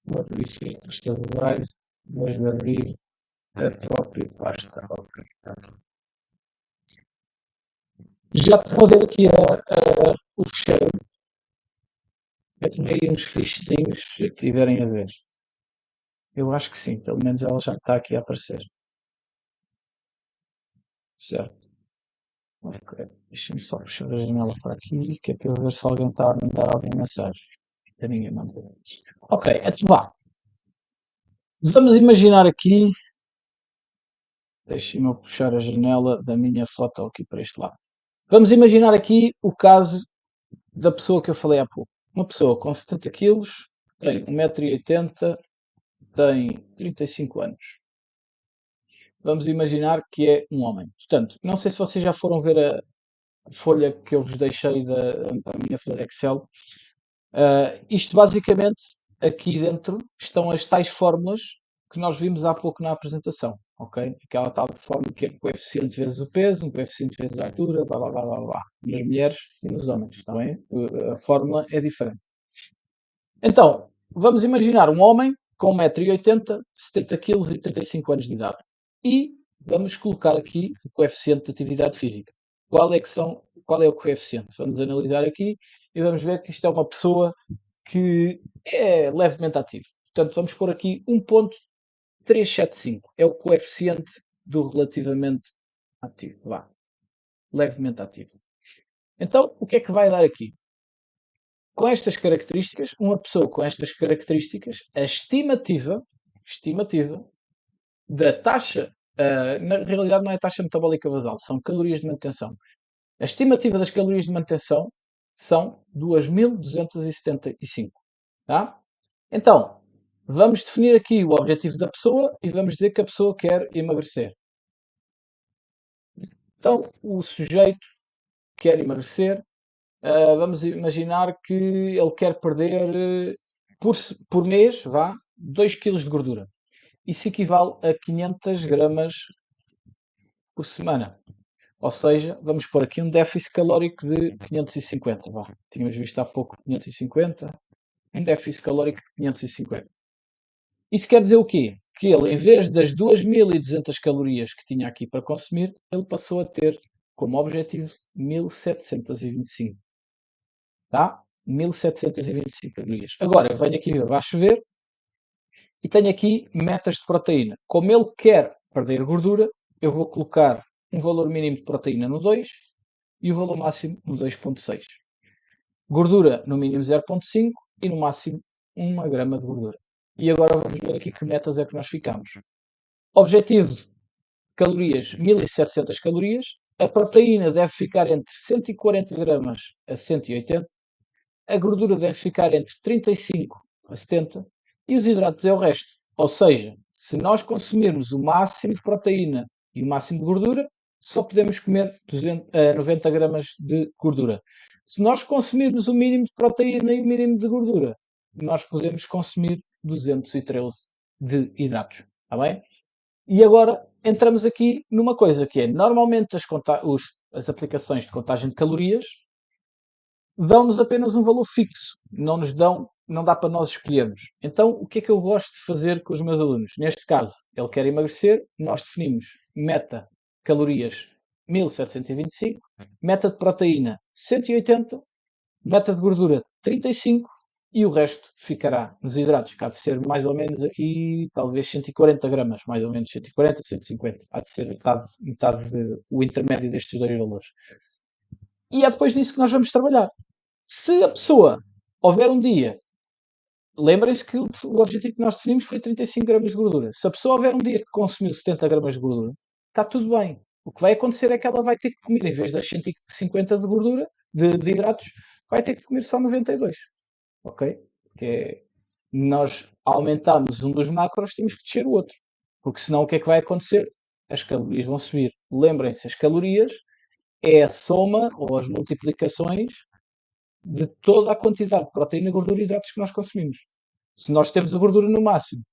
Vou abrir isto a dobrar, mas de abrir a própria pasta. Ok. Já estão a ver aqui o fecheiro. Eu tomei uns fichezinhos, se estiverem a ver. Eu acho que sim, pelo menos ela já está aqui a aparecer. Certo. Ok. Deixa-me só puxar a janela para aqui, que é para eu ver se alguém está a mandar alguma mensagem. Ainda ninguém mandou. Ok, então vá. Vamos imaginar aqui. Deixa-me puxar a janela da minha foto aqui para este lado. Vamos imaginar aqui o caso da pessoa que eu falei há pouco. Uma pessoa com 70 quilos, tem 1,80 m, tem 35 anos. Vamos imaginar que é um homem. Portanto, não sei se vocês já foram ver a folha que eu vos deixei da minha folha Excel. Isto basicamente, aqui dentro, estão as tais fórmulas que nós vimos há pouco na apresentação, ok? Aquela tal fórmula que é um coeficiente vezes o peso, um coeficiente vezes a altura, blá blá blá blá blá. Nas mulheres e nos homens, está bem? A fórmula é diferente. Então, vamos imaginar um homem com 1,80 m, 70 quilos e 35 anos de idade. E vamos colocar aqui o coeficiente de atividade física. Qual é o coeficiente? Vamos analisar aqui e vamos ver que isto é uma pessoa que é levemente ativo. Portanto, vamos pôr aqui 1,375. É o coeficiente do relativamente ativo. Vá, levemente ativo. Então, o que é que vai dar aqui? Com estas características, uma pessoa com estas características, a estimativa da taxa, na realidade não é taxa metabólica basal, são calorias de manutenção. A estimativa das calorias de manutenção são 2.275. Tá? Então, vamos definir aqui o objetivo da pessoa e vamos dizer que a pessoa quer emagrecer. Então, o sujeito quer emagrecer. Vamos imaginar que ele quer perder por mês, vá, 2 quilos de gordura. Isso equivale a 500 gramas por semana. Ou seja, vamos pôr aqui um déficit calórico de 550. Vá. Tínhamos visto há pouco 550. Um déficit calórico de 550. Isso quer dizer o quê? Que ele, em vez das 2.200 calorias que tinha aqui para consumir, ele passou a ter como objetivo 1.725. Tá? 1.725 calorias. Agora, eu venho aqui abaixo ver e tenho aqui metas de proteína. Como ele quer perder gordura, eu vou colocar um valor mínimo de proteína no 2 e o valor máximo no 2,6. Gordura no mínimo 0,5 e no máximo 1 grama de gordura. E agora vamos ver aqui que metas é que nós ficamos. Objetivo, calorias, 1.700 calorias. A proteína deve ficar entre 140 gramas a 180. A gordura deve ficar entre 35 a 70 e os hidratos é o resto. Ou seja, se nós consumirmos o máximo de proteína e o máximo de gordura, só podemos comer 90 gramas de gordura. Se nós consumirmos o mínimo de proteína e o mínimo de gordura, nós podemos consumir 213 de hidratos. Está bem? E agora entramos aqui numa coisa que é, normalmente as aplicações de contagem de calorias dão-nos apenas um valor fixo, não dá para nós escolhermos. Então, o que é que eu gosto de fazer com os meus alunos? Neste caso, ele quer emagrecer, nós definimos meta calorias 1.725, meta de proteína 180, meta de gordura 35 e o resto ficará nos hidratos, que há de ser mais ou menos aqui, talvez 140 gramas, mais ou menos 140, 150. Há de ser o intermédio destes dois valores. E é depois disso que nós vamos trabalhar. Se a pessoa houver um dia, lembrem-se que o objetivo que nós definimos foi 35 gramas de gordura. Se a pessoa houver um dia que consumiu 70 gramas de gordura, está tudo bem. O que vai acontecer é que ela vai ter que comer, em vez das 150 de gordura, de hidratos, vai ter que comer só 92. Ok? Porque nós aumentamos um dos macros, temos que descer o outro. Porque senão o que é que vai acontecer? as calorias vão subir. Lembrem-se, as calorias é a soma ou as multiplicações de toda a quantidade de proteína, gordura e hidratos que nós consumimos. Se nós temos a gordura no máximo,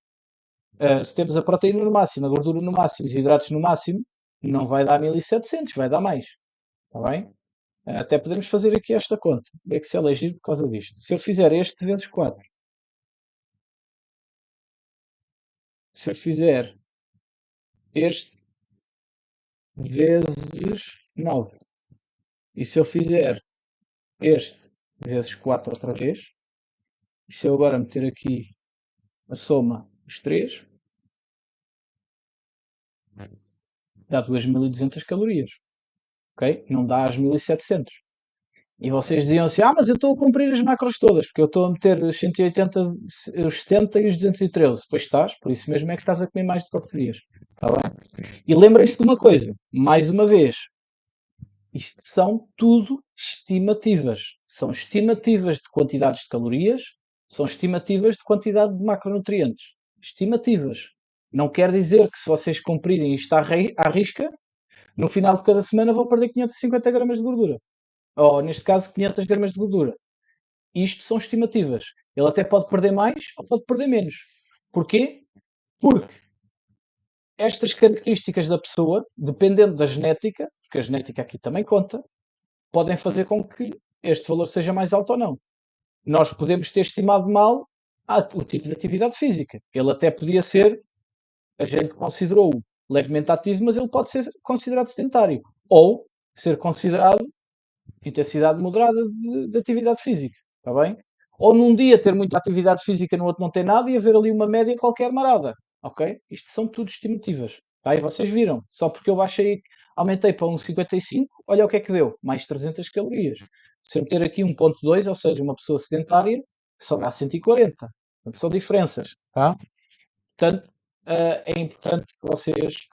se temos a proteína no máximo, a gordura no máximo, os hidratos no máximo, não vai dar 1700, vai dar mais. Está bem? Até podemos fazer aqui esta conta. O Excel é giro por causa disto. Se eu fizer este vezes 4, se eu fizer este vezes 9, e se eu fizer este vezes 4 outra vez, e se eu agora meter aqui a soma dos 3, dá 2200 calorias. Ok? Não dá as 1700. E vocês diziam assim, mas eu estou a cumprir as macros todas, porque eu estou a meter os 180, os 70 e os 213. Pois estás, por isso mesmo é que estás a comer mais do que o que devias. Está bem? E lembrem-se de uma coisa, mais uma vez, isto são tudo estimativas. São estimativas de quantidades de calorias, são estimativas de quantidade de macronutrientes. Estimativas. Não quer dizer que se vocês cumprirem isto à risca, no final de cada semana vão perder 550 gramas de gordura. Ou, neste caso, 500 gramas de gordura. Isto são estimativas. Ele até pode perder mais ou pode perder menos. Porquê? Porque estas características da pessoa, dependendo da genética, porque a genética aqui também conta, podem fazer com que este valor seja mais alto ou não. Nós podemos ter estimado mal o tipo de atividade física. Ele até podia ser, a gente considerou-o levemente ativo, mas ele pode ser considerado sedentário. Ou ser considerado intensidade moderada de atividade física. Está bem? Ou num dia ter muita atividade física, no outro não ter nada e haver ali uma média qualquer marada. Ok? Isto são tudo estimativas. Tá? E vocês viram, só porque eu baixei, aumentei para 1,55, olha o que é que deu, mais 300 calorias. Se eu meter aqui 1,2, ou seja, uma pessoa sedentária, só dá 140. Portanto, são diferenças. Tá? Portanto, é importante que vocês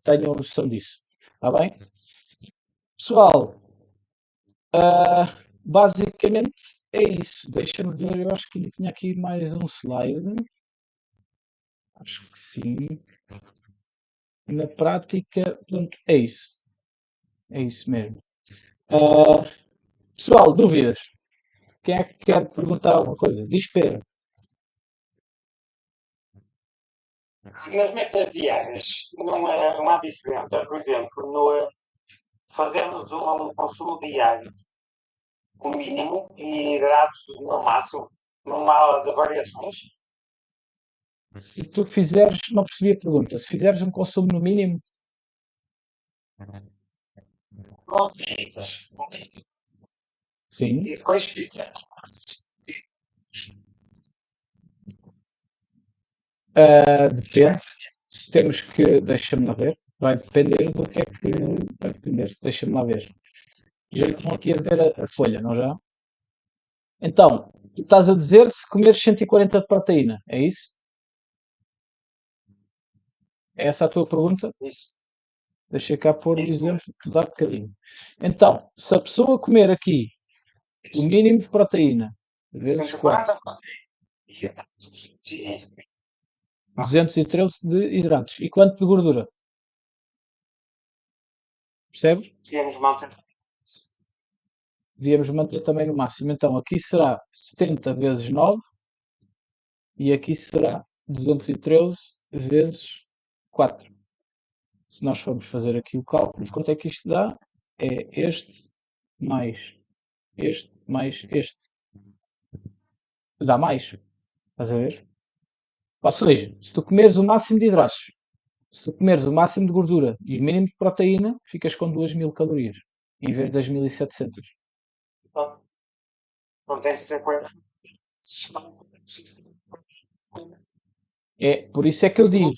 tenham noção disso. Está bem? Pessoal, basicamente é isso. Deixa-me ver, eu acho que tinha aqui mais um slide. Acho que sim. Na prática, pronto, é isso. É isso mesmo. Ah, pessoal, dúvidas? Quem é que quer perguntar alguma coisa? Diz Pedro. Nas metas diárias não há diferença. Por exemplo, no, fazemos um consumo diário, o mínimo, e hidratos no máximo. Não há de variações. Se tu fizeres, não percebi a pergunta, se fizeres um consumo no mínimo, Não ditas. sim. E depois fica. Depende. Temos que, deixa-me lá ver, vai depender do que é que vai depender. Deixa-me lá ver. Já estão aqui a ver a folha, não já? Então, tu estás a dizer se comeres 140 de proteína, é isso? É essa a tua pergunta? Isso. Deixa cá pôr o Isso exemplo que dá bocadinho. Então, se a pessoa comer aqui o mínimo de proteína vezes 4, 140. 213 de hidratos. E quanto de gordura? Percebe? Queremos manter. Devíamos manter também no máximo. Então, aqui será 70 vezes 9 e aqui será 213 vezes 4. Se nós formos fazer aqui o cálculo de quanto é que isto dá, é mais mais este. Dá mais. Estás a ver? Ou seja, se tu comeres o máximo de hidratos, se tu comeres o máximo de gordura e o mínimo de proteína, ficas com 2000 calorias, em vez das 1700. Não tem de ser coisa. É, por isso é que eu digo,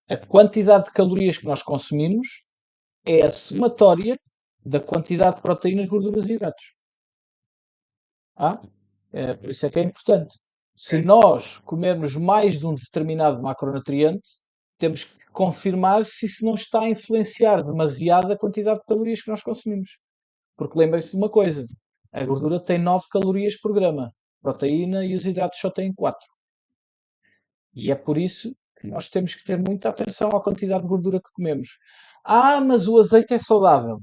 a quantidade de calorias que nós consumimos é a somatória da quantidade de proteínas, gorduras e hidratos. Ah? Por isso é que é importante. Se nós comermos mais de um determinado macronutriente, temos que confirmar se isso não está a influenciar demasiado a quantidade de calorias que nós consumimos. Porque lembrem-se de uma coisa: a gordura tem 9 calorias por grama, a proteína e os hidratos só têm 4. E é por isso nós temos que ter muita atenção à quantidade de gordura que comemos. Ah, mas o azeite é saudável.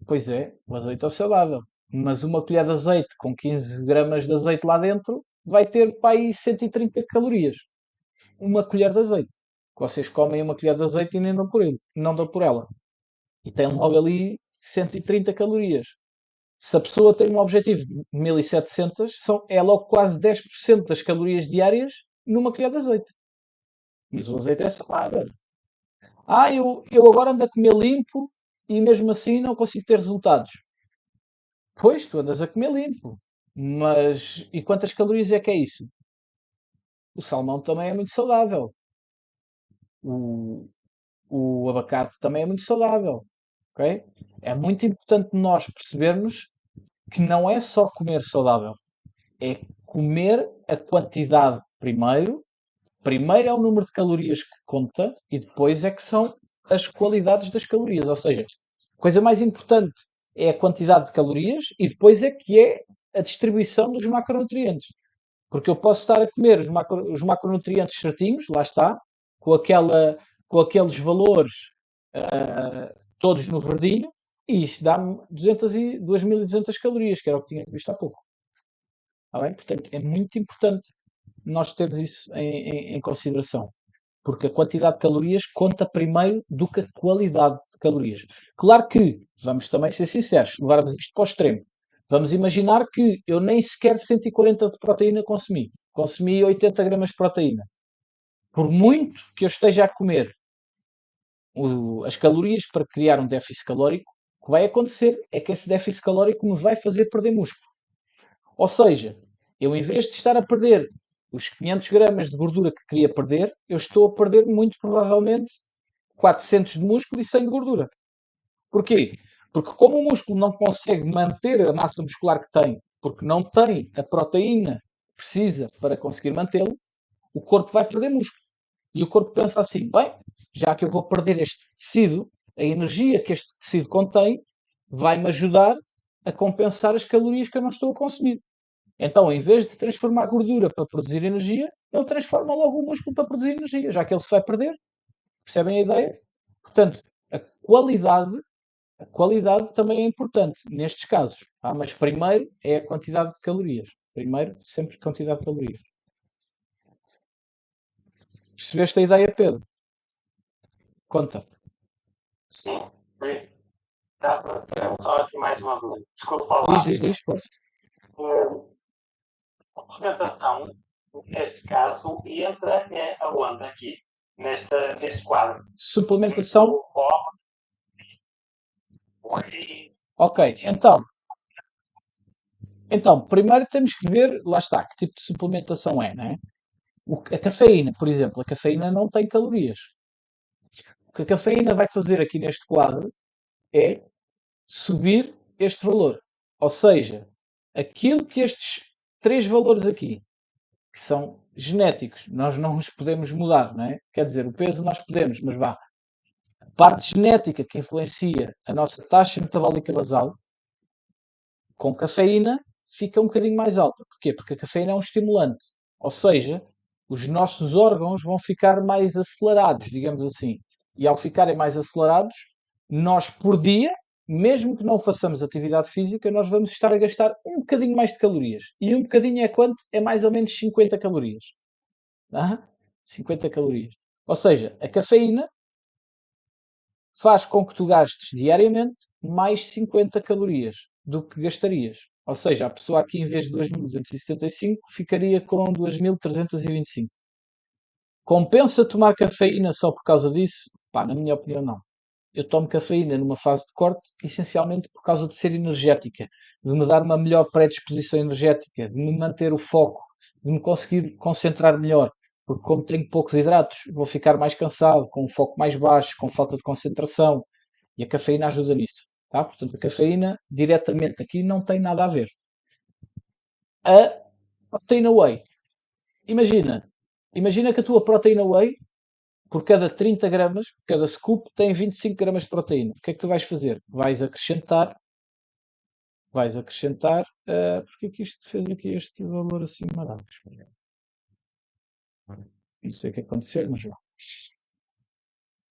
Pois é, o azeite é saudável. Mas uma colher de azeite com 15 gramas de azeite lá dentro vai ter para aí 130 calorias. Uma colher de azeite. Vocês comem uma colher de azeite e nem dão por ele, não dão por ela. E tem logo ali 130 calorias. Se a pessoa tem um objetivo de 1700, é logo quase 10% das calorias diárias numa colher de azeite. Mas o azeite é saudável. Ah, eu agora ando a comer limpo e mesmo assim não consigo ter resultados. Pois, tu andas a comer limpo. Mas, e quantas calorias é que é isso? O salmão também é muito saudável. O, o abacate também é muito saudável. Ok? É muito importante nós percebermos que não é só comer saudável. É comer a quantidade primeiro. Primeiro é o número de calorias que conta e depois é que são as qualidades das calorias. Ou seja, a coisa mais importante é a quantidade de calorias e depois é que é a distribuição dos macronutrientes. Porque eu posso estar a comer os macronutrientes certinhos, lá está, com, aquela, com aqueles valores todos no verdinho, e isto dá-me 2.200 calorias, que era o que tinha visto há pouco. Está bem? Portanto, é muito importante nós termos isso em consideração. Porque a quantidade de calorias conta primeiro do que a qualidade de calorias. Claro que, vamos também ser sinceros, levarmos isto para o extremo. Vamos imaginar que eu nem sequer 140 de proteína consumi. Consumi 80 gramas de proteína. Por muito que eu esteja a comer as calorias para criar um déficit calórico, o que vai acontecer é que esse déficit calórico me vai fazer perder músculo. Ou seja, eu em vez de estar a perder os 500 gramas de gordura que queria perder, eu estou a perder muito provavelmente 400 de músculo e 100 de gordura. Porquê? Porque como o músculo não consegue manter a massa muscular que tem, porque não tem a proteína que precisa para conseguir mantê-lo, o corpo vai perder músculo. E o corpo pensa assim, bem, já que eu vou perder este tecido, a energia que este tecido contém vai-me ajudar a compensar as calorias que eu não estou a consumir. Então, em vez de transformar gordura para produzir energia, ele transforma logo o músculo para produzir energia, já que ele se vai perder. Percebem a ideia? Portanto, a qualidade, a qualidade também é importante nestes casos. Tá? Mas primeiro é a quantidade de calorias. Primeiro, sempre quantidade de calorias. Percebeste a ideia, Pedro? Conta. Sim. Estava a perguntar aqui mais uma vez. Desculpa lá. Diz, força. A apresentação, neste caso, entra aonde aqui? Neste quadro. Suplementação. Whey. Ok, então, primeiro temos que ver, lá está, que tipo de suplementação é, não é? A cafeína, por exemplo, a cafeína não tem calorias. O que a cafeína vai fazer aqui neste quadro é subir este valor. Ou seja, aquilo que estes três valores aqui, que são genéticos, nós não os podemos mudar, não é? Quer dizer, o peso nós podemos, mas vá. A parte genética que influencia a nossa taxa metabólica basal, com cafeína, fica um bocadinho mais alta. Porquê? Porque a cafeína é um estimulante. Ou seja, os nossos órgãos vão ficar mais acelerados, digamos assim. E ao ficarem mais acelerados, nós por dia, mesmo que não façamos atividade física, nós vamos estar a gastar um bocadinho mais de calorias. E um bocadinho é quanto? É mais ou menos 50 calorias. Ah, 50 calorias. Ou seja, a cafeína faz com que tu gastes diariamente mais 50 calorias do que gastarias. Ou seja, a pessoa aqui em vez de 2.275 ficaria com 2.325. Compensa tomar cafeína só por causa disso? Pá, na minha opinião, não. Eu tomo cafeína numa fase de corte, essencialmente por causa de ser energética, de me dar uma melhor predisposição energética, de me manter o foco, de me conseguir concentrar melhor. Porque como tenho poucos hidratos, vou ficar mais cansado, com um foco mais baixo, com falta de concentração. E a cafeína ajuda nisso. Tá? Portanto, a cafeína diretamente aqui não tem nada a ver. A proteína whey. Imagina, imagina que a tua proteína whey por cada 30 gramas, cada scoop tem 25 gramas de proteína. O que é que tu vais fazer? Vais acrescentar, porque é que isto fez aqui este valor assim maravilhoso? Não sei o que aconteceu, mas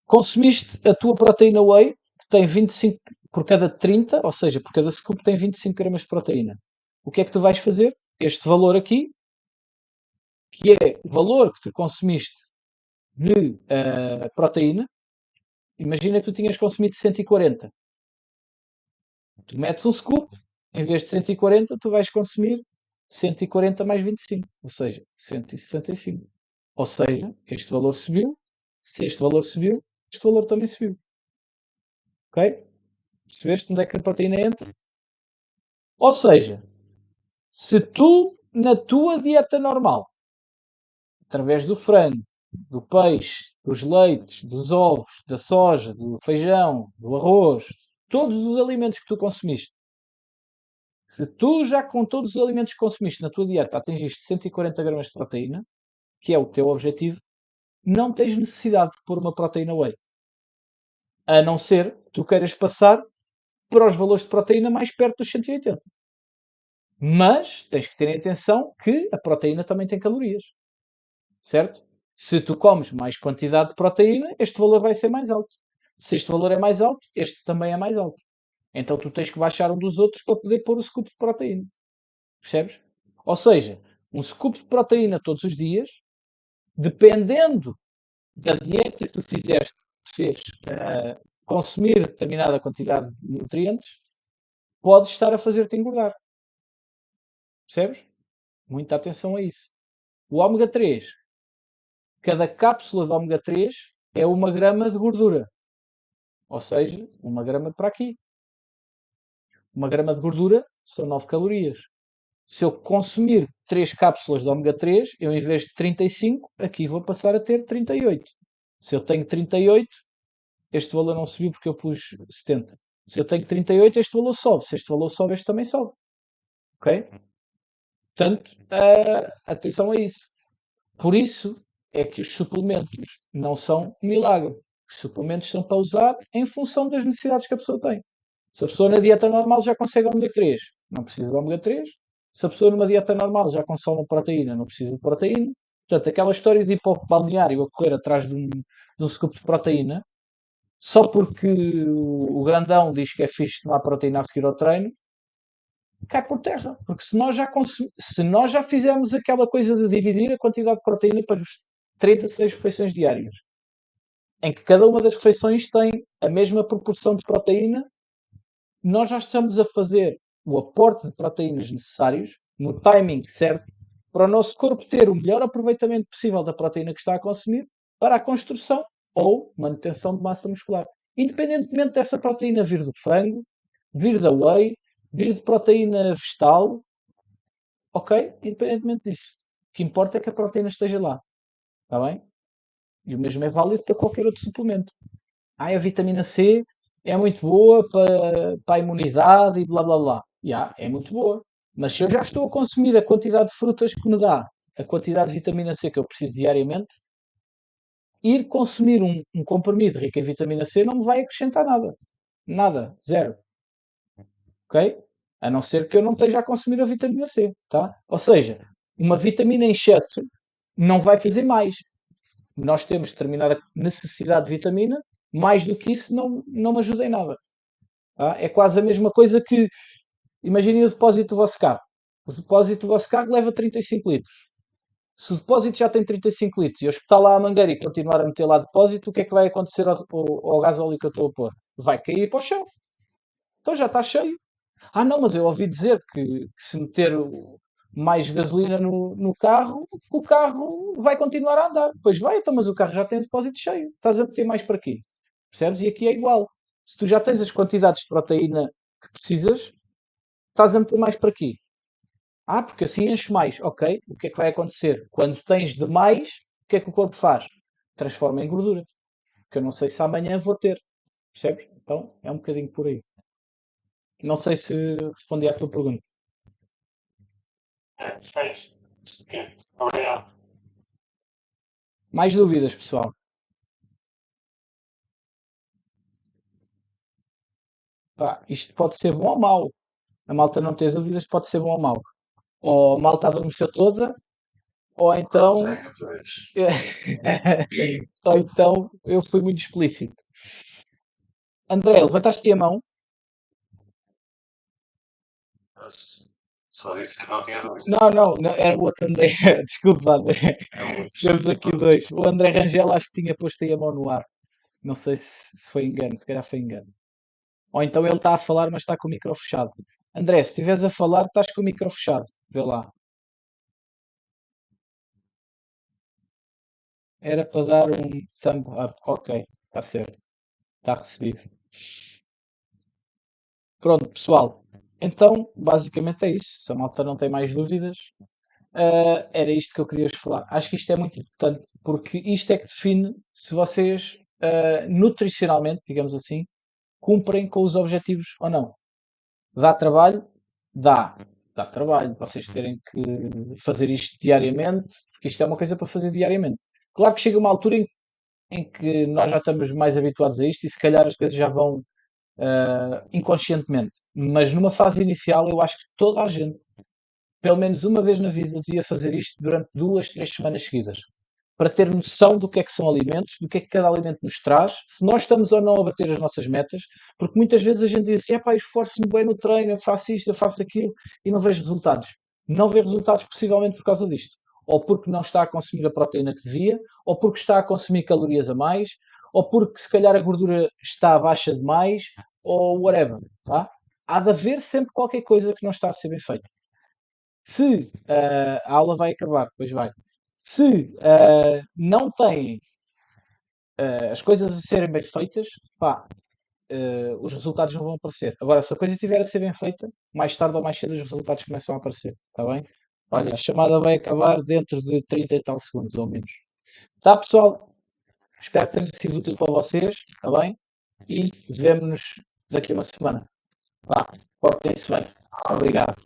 Consumiste a tua proteína whey, que tem 25 por cada 30, ou seja, por cada scoop tem 25 gramas de proteína. O que é que tu vais fazer? Este valor aqui, que é o valor que tu consumiste de proteína, imagina que tu tinhas consumido 140. Tu metes um scoop, em vez de 140, tu vais consumir 140 mais 25, ou seja, 165. Ou seja, este valor subiu. Se este valor subiu, este valor também subiu. Ok? Percebeste onde é que a proteína entra? Ou seja, se tu, na tua dieta normal, através do frango, do peixe, dos leites, dos ovos, da soja, do feijão, do arroz, todos os alimentos que tu consumiste, se tu já com todos os alimentos que consumiste na tua dieta atingiste 140 gramas de proteína, que é o teu objetivo, não tens necessidade de pôr uma proteína whey. A não ser que tu queiras passar para os valores de proteína mais perto dos 180. Mas tens que ter atenção que a proteína também tem calorias. Certo? Se tu comes mais quantidade de proteína, este valor vai ser mais alto. Se este valor é mais alto, este também é mais alto. Então tu tens que baixar um dos outros para poder pôr o scoop de proteína. Percebes? Ou seja, um scoop de proteína todos os dias, dependendo da dieta que tu fizeste, te fez consumir determinada quantidade de nutrientes, pode estar a fazer-te engordar. Percebes? Muita atenção a isso. O ômega 3, cada cápsula de ômega 3 é 1 grama de gordura. Ou seja, 1 grama para aqui. 1 grama de gordura são 9 calorias. Se eu consumir 3 cápsulas de ômega 3, eu em vez de 35, aqui vou passar a ter 38. Se eu tenho 38, este valor não subiu porque eu pus 70. Se eu tenho 38, este valor sobe. Se este valor sobe, este também sobe. Ok? Portanto, atenção a isso. Por isso é que os suplementos não são um milagre. Os suplementos são para usar em função das necessidades que a pessoa tem. Se a pessoa na dieta normal já consegue ômega 3, não precisa de ômega 3. Se a pessoa numa dieta normal já consome proteína, não precisa de proteína. Portanto, aquela história de ir para o balneário a correr atrás de um scoop de proteína, só porque o grandão diz que é fixe tomar proteína a seguir ao treino, cai por terra. Porque se nós já fizermos aquela coisa de dividir a quantidade de proteína para 3 a 6 refeições diárias, em que cada uma das refeições tem a mesma proporção de proteína, nós já estamos a fazer o aporte de proteínas necessários, no timing certo, para o nosso corpo ter o melhor aproveitamento possível da proteína que está a consumir para a construção ou manutenção de massa muscular. Independentemente dessa proteína vir do frango, vir da whey, vir de proteína vegetal, ok? Independentemente disso. O que importa é que a proteína esteja lá. Está bem? E o mesmo é válido para qualquer outro suplemento. A vitamina C é muito boa para a imunidade e blá blá blá. É muito boa. Mas se eu já estou a consumir a quantidade de frutas que me dá, a quantidade de vitamina C que eu preciso diariamente, ir consumir um comprimido rico em vitamina C não me vai acrescentar nada. Nada. Zero. Ok? A não ser que eu não esteja a consumir a vitamina C. Tá? Ou seja, uma vitamina em excesso não vai fazer mais. Nós temos determinada necessidade de vitamina, mais do que isso não me ajuda em nada. Tá? É quase a mesma coisa que, imaginem o depósito do vosso carro. O depósito do vosso carro leva 35 litros. Se o depósito já tem 35 litros e eu espetar lá a mangueira e continuar a meter lá depósito, o que é que vai acontecer ao gás óleo que eu estou a pôr? Vai cair para o chão. Então já está cheio. Ah, não, mas eu ouvi dizer que se meter mais gasolina no carro, o carro vai continuar a andar. Pois vai, então, mas o carro já tem o depósito cheio. Estás a meter mais para quê? Percebes? E aqui é igual. Se tu já tens as quantidades de proteína que precisas, estás a meter mais para quê? Ah, porque assim enche mais. Ok, o que é que vai acontecer? Quando tens demais, o que é que o corpo faz? Transforma em gordura. Que eu não sei se amanhã vou ter. Percebes? Então, é um bocadinho por aí. Não sei se respondi à tua pergunta. Perfeito. Obrigado. Mais dúvidas, pessoal? Pá, isto pode ser bom ou mau. A malta não ter dúvidas pode ser bom ou mau. Ou a malta adormeceu toda, Ou então, Consegue, pois. ou então eu fui muito explícito. André, levantaste a mão? Só disse que não tinha dúvida. Não, não, não, era o outro André. Desculpa, André. É muito. Temos aqui dois. O André Rangel acho que tinha posto aí a mão no ar. Não sei se foi engano, se calhar foi engano. Ou então ele está a falar, mas está com o micro fechado. André, se estiveres a falar, estás com o micro fechado. Vê lá. Era para dar um thumb up. Ok, está certo. Está recebido. Pronto, pessoal. Então, basicamente é isso. Se a malta não tem mais dúvidas, era isto que eu queria vos falar. Acho que isto é muito importante, porque isto é que define se vocês, nutricionalmente, digamos assim, cumprem com os objetivos ou não. Dá trabalho? Dá. Dá trabalho. Vocês terem que fazer isto diariamente, porque isto é uma coisa para fazer diariamente. Claro que chega uma altura em que nós já estamos mais habituados a isto e se calhar as coisas já vão inconscientemente. Mas numa fase inicial eu acho que toda a gente, pelo menos uma vez na vida, devia fazer isto durante 2, 3 semanas seguidas. Para ter noção do que é que são alimentos, do que é que cada alimento nos traz, se nós estamos ou não a bater as nossas metas, porque muitas vezes a gente diz assim, eu esforço-me bem no treino, eu faço isto, eu faço aquilo, e não vejo resultados. Não vê resultados possivelmente por causa disto. Ou porque não está a consumir a proteína que devia, ou porque está a consumir calorias a mais, ou porque se calhar a gordura está baixa demais, ou whatever. Tá? Há de haver sempre qualquer coisa que não está a ser bem feita. Se a aula vai acabar, pois vai. Se não têm as coisas a serem bem feitas, pá, os resultados não vão aparecer. Agora, se a coisa estiver a ser bem feita, mais tarde ou mais cedo os resultados começam a aparecer. Está bem? Olha, a chamada vai acabar dentro de 30 e tal segundos, ou menos. Tá, pessoal? Espero que tenha sido útil para vocês. Está bem? E vemo-nos daqui a uma semana. Vá, portem-se bem. Obrigado.